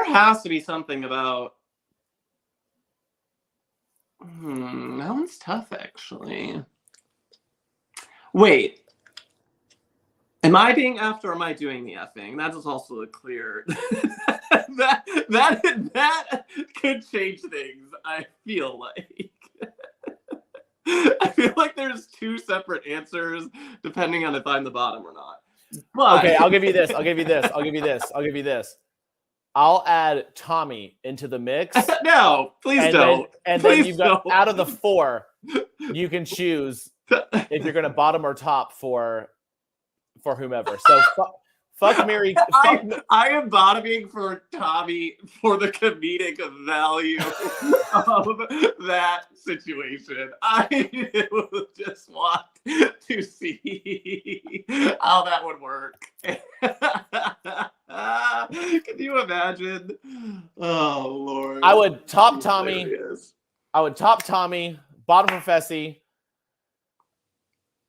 has to be something about... that one's tough, actually. Wait. Am I being effed or am I doing the effing? That is also clear. that could change things, I feel like. I feel like there's two separate answers depending on if I'm the bottom or not. But... Okay, I'll give you this. I'll add Tommy into the mix. No, please don't. Then you've got out of the four, you can choose if you're going to bottom or top for whomever. So fuck, marry. I am bottoming for Tommy for the comedic value of that situation. I just want to see how that would work. Can you imagine? Oh Lord! I would top Tommy. Bottom for Fessy.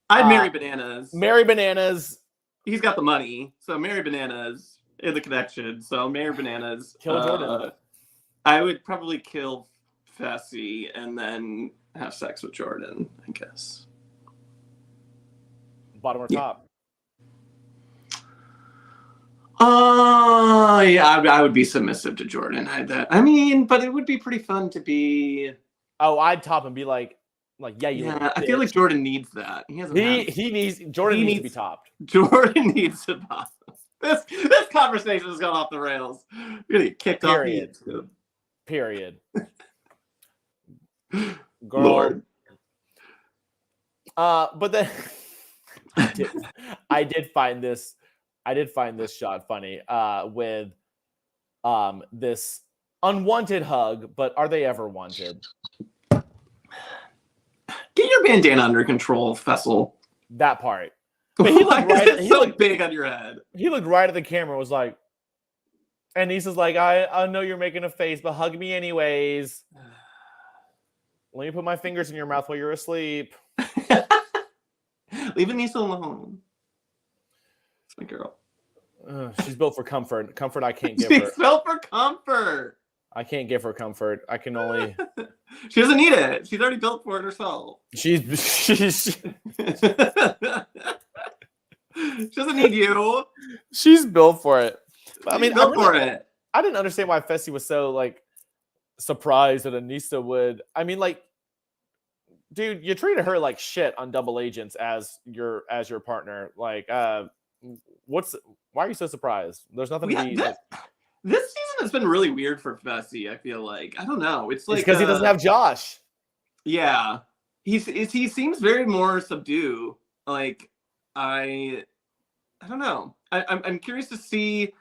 I'd marry Bananas. Marry Bananas. He's got the money, so marry Bananas in the connection. So marry Bananas. Kill Jordan. I would probably kill Fessy and then have sex with Jordan, I guess. Bottom or top? Yeah, I would be submissive to Jordan. But it would be pretty fun to be. Oh, I'd top and be like, yeah. I feel like Jordan needs that. Jordan needs to be topped. Jordan needs to top. This conversation has gone off the rails. We're gonna get kicked off YouTube. Period. Girl. Lord. But then I did find this shot funny with this unwanted hug, but are they ever wanted? Get your bandana under control, Fessel. That part. But he looked big on your head. He looked right at the camera, was like, and he's just like, I know you're making a face, but hug me anyways. Let me put my fingers in your mouth while you're asleep. Leave Anissa alone. It's my girl. She's built for comfort. Comfort I can't give her. She's built for comfort. I can't give her comfort. I can only. She doesn't need it. She's already built for it herself. She's She doesn't need you. She's built for it. I mean, built for it. I didn't understand why Fessy was so like surprised that Anissa would. I mean, like, dude, you treated her like shit on Double Agents as your partner. Like, why are you so surprised? There's nothing to be. This season has been really weird for Fessy. I feel like I don't know. It's like because he doesn't have Josh. Yeah, he seems very more subdued. Like I don't know. I'm curious to see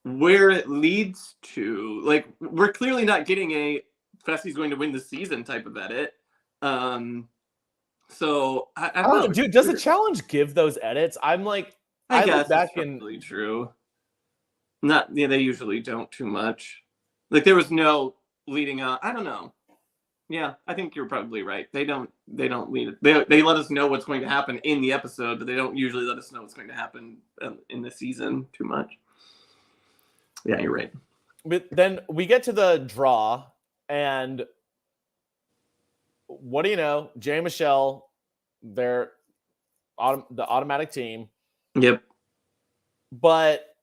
where it leads to. Like we're clearly not getting a Fessy's going to win the season type of edit. So I don't know. Dude, does the challenge give those edits? I'm like, I guess look back that's probably true. They usually don't too much. Like there was no leading up. I don't know. Yeah, I think you're probably right. They don't lead it. They let us know what's going to happen in the episode, but they don't usually let us know what's going to happen in the season too much. Yeah, you're right. But then we get to the draw, and what do you know? Jay and Michelle, they're the automatic team. Yep. But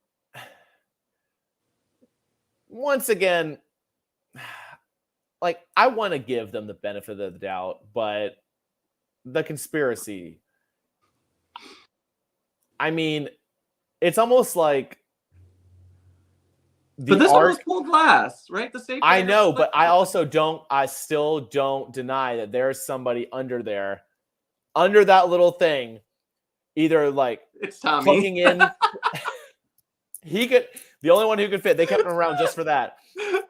once again, like, I want to give them the benefit of the doubt, but the conspiracy, I mean, it's almost like but this one was full glass, right? The safety. I know, but I still don't deny that there's somebody under there, under that little thing, either like it's Tommy plugging in. The only one who could fit. They kept him around just for that.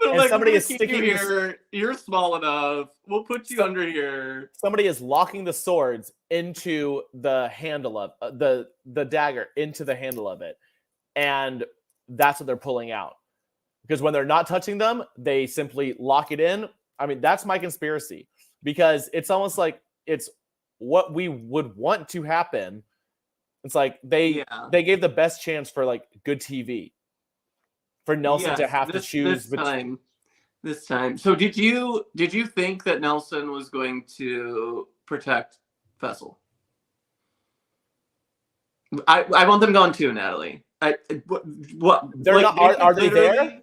And like, somebody is sticking here. You're small enough. We'll put you under here. Somebody is locking the swords into the handle of the dagger into the handle of it, and that's what they're pulling out. Because when they're not touching them, they simply lock it in. I mean, that's my conspiracy. Because it's almost like it's what we would want to happen. It's like they gave the best chance for like good TV. For Nelson to have to choose this time. So did you think that Nelson was going to protect Fessel? I want them gone too, Natalie. What they're like, not are they there?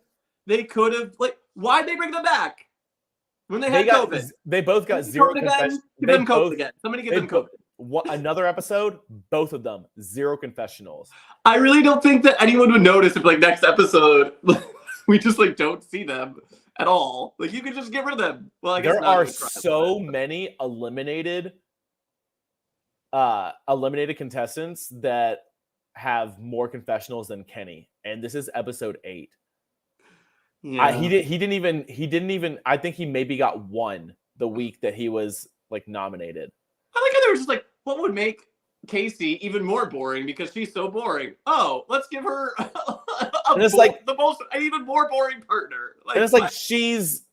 They could have why'd they bring them back? When they had COVID. They both got zero confessions. Give them COVID again. Somebody give them COVID. Another episode, both of them, zero confessionals. I really don't think that anyone would notice if next episode we just don't see them at all. Like you could just get rid of them. Well, I guess there are so many eliminated contestants that have more confessionals than Kenny, and this is episode 8. Yeah, he didn't even. I think he maybe got one the week that he was nominated. I like how they were just what would make Casey even more boring because she's so boring? Oh, let's give her the most even more boring partner. And it's she's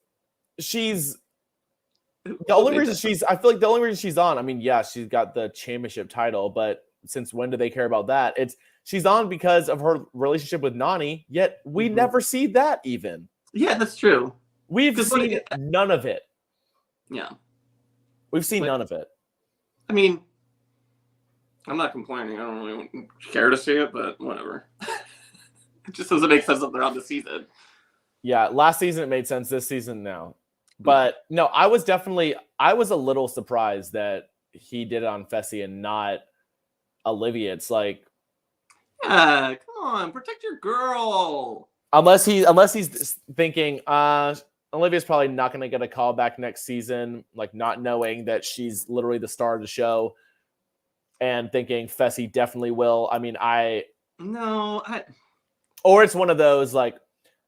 the only reason she's. I feel like the only reason she's on. I mean, yeah, she's got the championship title, but since when do they care about that? She's on because of her relationship with Nany. Yet we never see that even. Yeah, that's true. We've seen none of it. Yeah, we've seen none of it. I mean, I'm not complaining. I don't really care to see it, but whatever. It just doesn't make sense that they're on the season. Yeah, last season it made sense. This season, no. But no, I was a little surprised that he did it on Fessy and not Olivia. It's like, yeah, come on, protect your girl. Unless he's thinking, Olivia's probably not going to get a call back next season, not knowing that she's literally the star of the show, and thinking Fessy definitely will. I mean, or it's one of those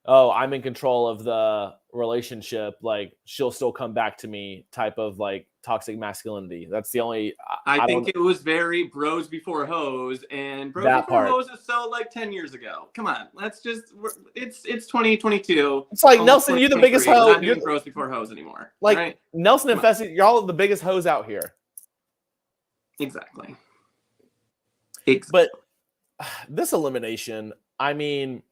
oh, I'm in control of the relationship. She'll still come back to me type of toxic masculinity. That's the only. I think it was very bros before hoes, and bros before hoes is so 10 years ago. Come on, let's just. It's 2022. It's Nelson, you're the biggest hoe. We're not doing bros before hoes anymore. Right? Nelson and Fessy, y'all are the biggest hoes out here. Exactly. But this elimination, I mean,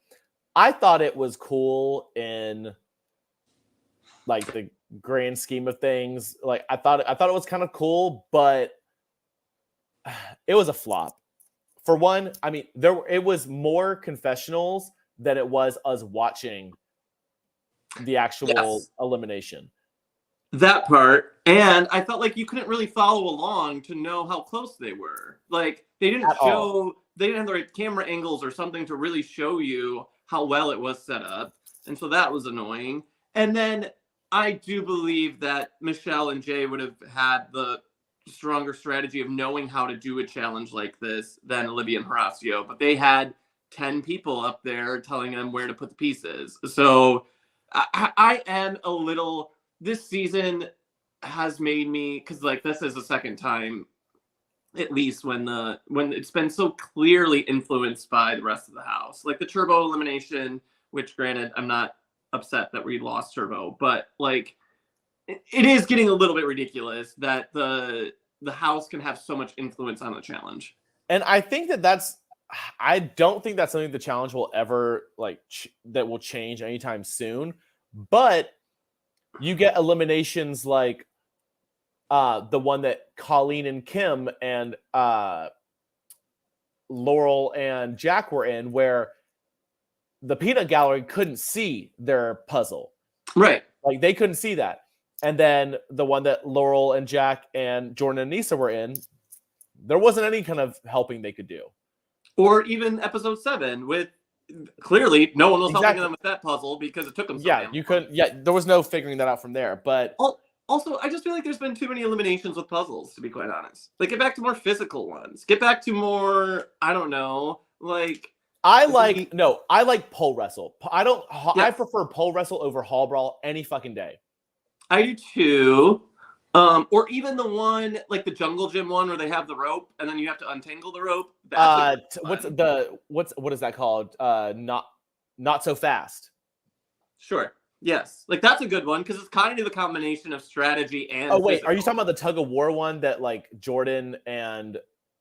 I thought it was cool in like the grand scheme of things. Like I thought it was kind of cool, but it was a flop. For one, I mean, it was more confessionals than it was us watching the actual elimination. That part. And I felt like you couldn't really follow along to know how close they were. Like they didn't they didn't have the right camera angles or something to really show you how well it was set up. And so that was annoying. And then I do believe that Michelle and Jay would have had the stronger strategy of knowing how to do a challenge like this than Olivia and Horacio, but they had 10 people up there telling them where to put the pieces. So I am a little, this season has made me, because like this is the second time at least when it's been so clearly influenced by the rest of the house, like the Turbo elimination, which granted I'm not upset that we lost Turbo, but like it is getting a little bit ridiculous that the house can have so much influence on the challenge. And I think I don't think that's something the challenge will ever like that will change anytime soon. But you get eliminations like the one that Colleen and Kim and Laurel and Jack were in, where the peanut gallery couldn't see their puzzle. Right. Like they couldn't see that. And then the one that Laurel and Jack and Jordan and Nisa were in, there wasn't any kind of helping they could do. Or even episode 7 with clearly no one was helping them with that puzzle because it took them so you couldn't. Yeah, there was no figuring that out from there. But also, I just feel like there's been too many eliminations with puzzles, to be quite honest. Like, get back to more physical ones. Get back to more, I don't know, like... I like pole wrestle. I prefer pole wrestle over hall brawl any fucking day. I do too. Or even the one, like the jungle gym one where they have the rope and then you have to untangle the rope. What is that called? Not so fast. Sure. Yes. Like that's a good one because it's kind of the combination of strategy and physical. Are you talking about the tug of war one that like Jordan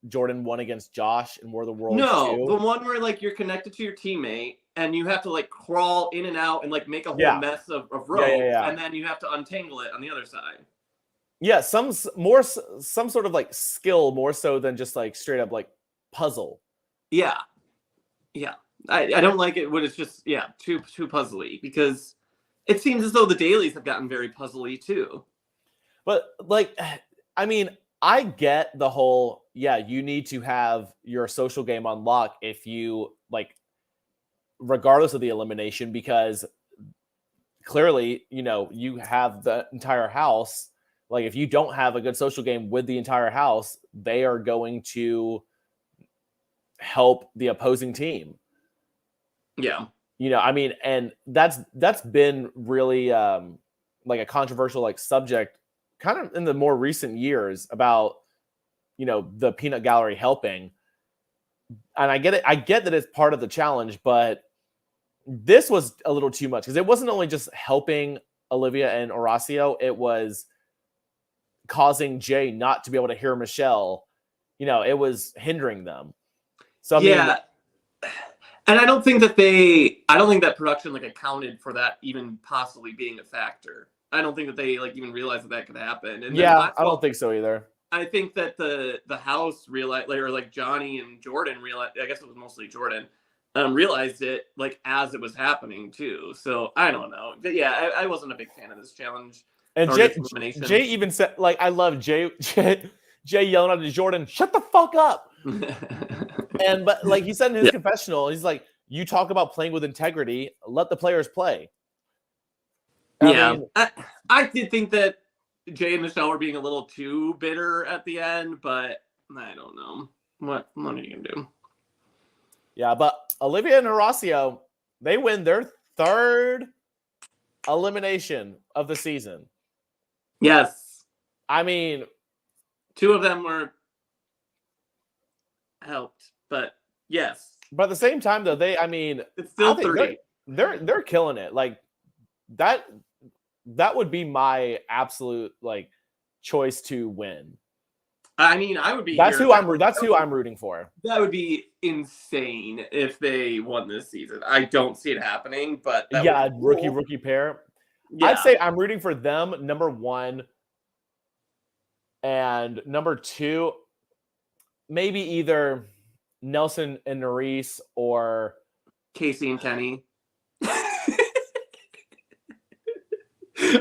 won against Josh and War of the Worlds? No, the one where like you're connected to your teammate and you have to like crawl in and out and like make a whole mess of rope and then you have to untangle it on the other side. Yeah, some sort of like skill more so than just like straight up like puzzle. Yeah. Yeah. I don't like it when it's just too puzzly because it seems as though the dailies have gotten very puzzly too. But like, I mean, I get the whole, you need to have your social game on lock if you like, regardless of the elimination, because clearly, you have the entire house. Like if you don't have a good social game with the entire house, they are going to help the opposing team. Yeah. I mean, and that's been really like a controversial like subject kind of in the more recent years about, the peanut gallery helping. And I get it. I get that it's part of the challenge, but this was a little too much because it wasn't only just helping Olivia and Horacio, it was causing Jay not to be able to hear Michelle. It was hindering them. So I mean, and I don't think that production like accounted for that even possibly being a factor. I don't think that they like even realized that could happen. And I don't think so either. I think that the house realized, like Johnny and Jordan realized. I guess it was mostly Jordan. Realized it like as it was happening too. So I don't know. But yeah, I wasn't a big fan of this challenge. And Jay even said, like, I love Jay yelling out to Jordan, "Shut the fuck up!" But like he said in his confessional, he's like, "You talk about playing with integrity. Let the players play." I did think that Jay and Michelle were being a little too bitter at the end, but I don't know what are you gonna do. Yeah, but Olivia and Horacio, they win their third elimination of the season. Yes. I mean, 2 of them were helped, but yes. But at the same time, though, it's still 3. They're killing it. Like that would be my absolute like choice to win. I mean, I would be. That's who I'm rooting for. That would be insane if they won this season. I don't see it happening, but that yeah, would be cool. rookie pair. Yeah. I'd say I'm rooting for them, number one, and number two, maybe either Nelson and Nerys or Casey and Kenny.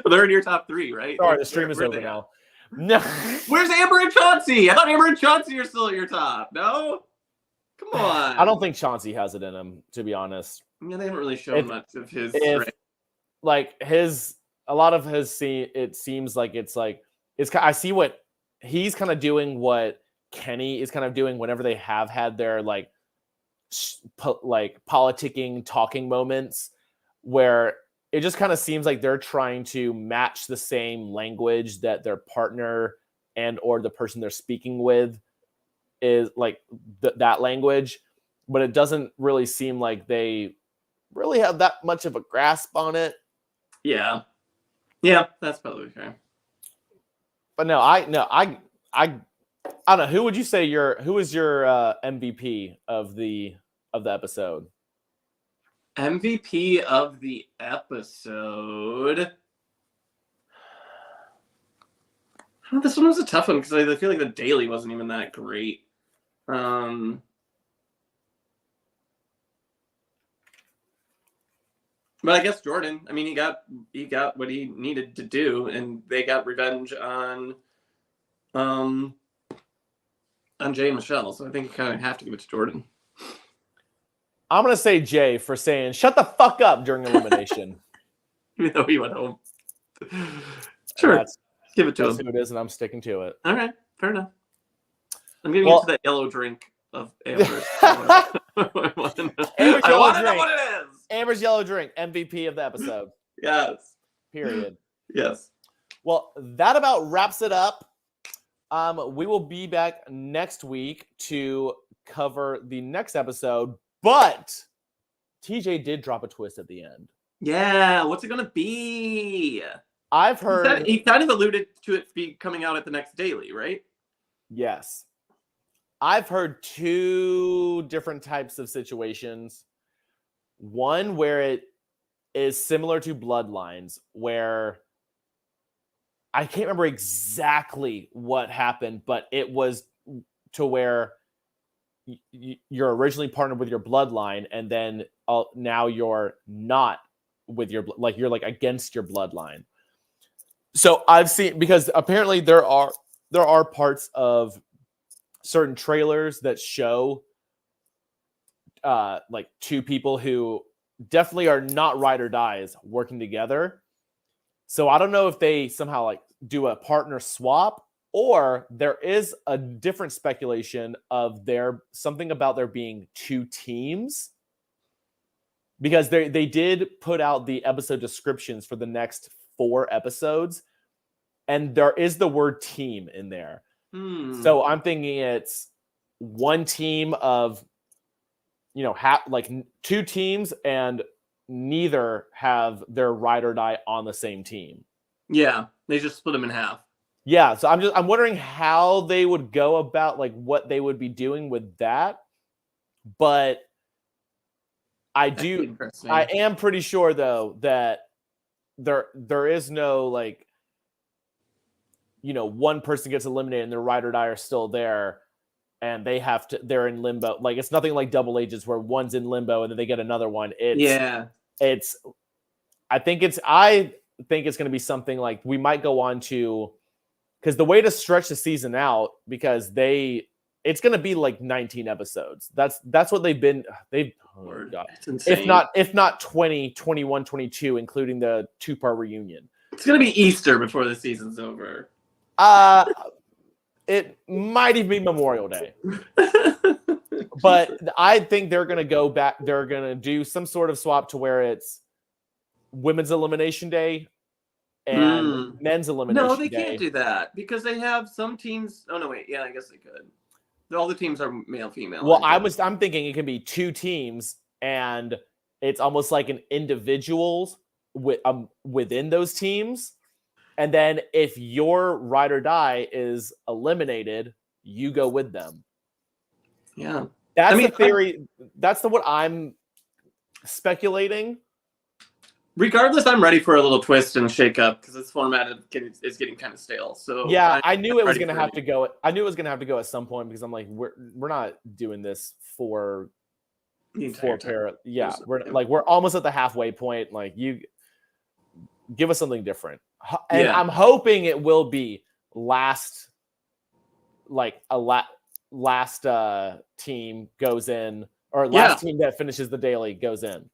They're in your top three, right? Sorry, the stream is over now. No. Where's Amber and Chauncey? I thought Amber and Chauncey are still at your top. No? Come on. I don't think Chauncey has it in him, to be honest. Yeah, they haven't really shown much of his a lot of his scene, it seems like it's I see what he's kind of doing, what Kenny is kind of doing whenever they have had their politicking talking moments, where it just kind of seems like they're trying to match the same language that their partner and or the person they're speaking with is like that language, but it doesn't really seem like they really have that much of a grasp on it. Yeah, that's probably fair. But no, I don't know. Who would you say who is your MVP of the episode? MVP of the episode. This one was a tough one because I feel like the daily wasn't even that great. But I guess Jordan. I mean, he got what he needed to do, and they got revenge on Jay and Michelle. So I think you kind of have to give it to Jordan. I'm gonna say Jay for saying "shut the fuck up" during elimination. Even though he went home. Sure, give it to him. That's who it is, and I'm sticking to it. All right, fair enough. I'm giving you to that yellow drink of Amber's. I want to know what it is. Amber's yellow drink, MVP of the episode. Yes. Period. Yes. Well, that about wraps it up. We will be back next week to cover the next episode, but TJ did drop a twist at the end. Yeah, what's it gonna be? I've heard he kind of alluded to it be coming out at the next daily, right? Yes. I've heard two different types of situations. One where it is similar to Bloodlines, where I can't remember exactly what happened, but it was to where you're originally partnered with your bloodline, and then now you're not with your you're against your bloodline. So I've seen, because apparently there are parts of certain trailers that show two people who definitely are not ride or dies working together. So I don't know if they somehow do a partner swap, or there is a different speculation of something about there being two teams, because they did put out the episode descriptions for the next 4 episodes, and there is the word team in there. So I'm thinking it's one team of, two teams, and neither have their ride or die on the same team. Yeah, they just split them in half. Yeah, so I'm wondering how they would go about what they would be doing with that. But I am pretty sure though that there is no one person gets eliminated and their ride or die are still there, and they're in limbo. It's nothing like Double Ages where one's in limbo and then they get another one. I think it's going to be something like we might go on to, because the way to stretch the season out, because it's going to be 19 episodes. That's what they've been. Oh God. If not 20, 21, 22, including the 2-part reunion. It's going to be Easter before the season's over. It might even be Memorial Day. But I think they're going to go back. They're going to do some sort of swap to where it's Women's Elimination Day and Men's Elimination Day. No, they can't do that because they have some teams. Oh no, wait. Yeah, I guess they could. All the teams are male, female. Well, I'm thinking it can be 2 teams, and it's almost like an individuals within those teams. And then if your ride or die is eliminated, you go with them. Yeah. That's the theory. That's what I'm speculating. Regardless, I'm ready for a little twist and shake up because this format is getting kind of stale. So yeah, I knew it was going to have to go. I knew it was going to have to go at some point because I'm like, we're not doing this for the entire time. Yeah, we're almost at the halfway point. Like, you give us something different, and I'm hoping it will be last team goes in, or last team that finishes the daily goes in.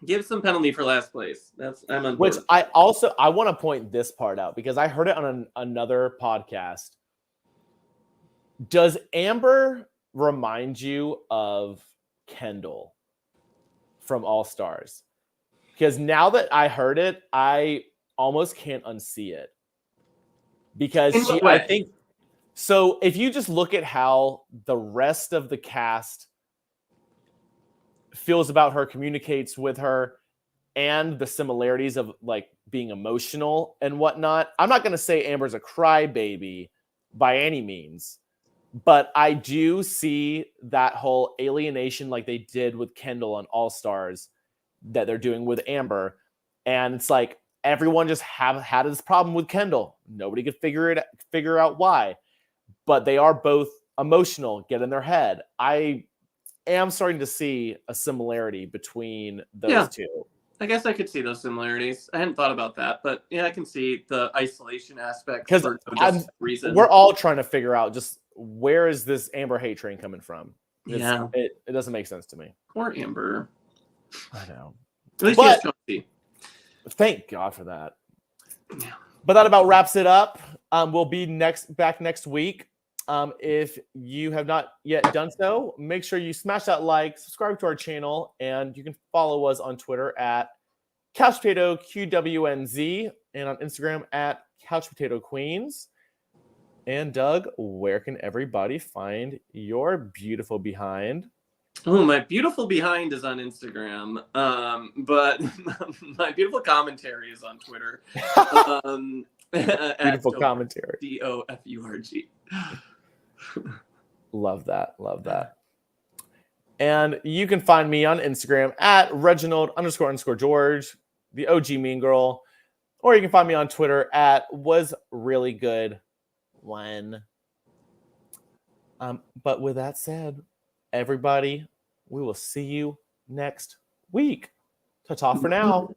Give some penalty for last place. I'm on board. Which I want to point this part out because I heard it on another podcast. Does Amber remind you of Kendall from All Stars? Because now that I heard it, I almost can't unsee it. Because I think so. If you just look at how the rest of the cast feels about her, communicates with her, and the similarities of like being emotional and whatnot. I'm not going to say Amber's a crybaby by any means, but I do see that whole alienation like they did with Kendall on All Stars that they're doing with Amber. And it's like everyone just had this problem with Kendall. Nobody could figure out why, but they are both emotional, get in their head. I am starting to see a similarity between those two. I guess I could see those similarities. I hadn't thought about that, but yeah, I can see the isolation aspect for no reason. We're all trying to figure out just where is this Amber hate train coming from? It doesn't make sense to me. Poor Amber. I know. At least he has Chelsea. Thank God for that. Yeah. But that about wraps it up. We'll be back next week. If you have not yet done so, make sure you smash that like, subscribe to our channel, and you can follow us on Twitter at CouchPotatoQWNZ and on Instagram at CouchPotatoQueens. And Doug, where can everybody find your beautiful behind? Oh, my beautiful behind is on Instagram, but my beautiful commentary is on Twitter. Beautiful commentary. DOFURG. Love that. And you can find me on Instagram at Reginald__George, the OG Mean Girl, or you can find me on Twitter at WasReallyGood1. But with that said, everybody, we will see you next week. Ta-ta for now.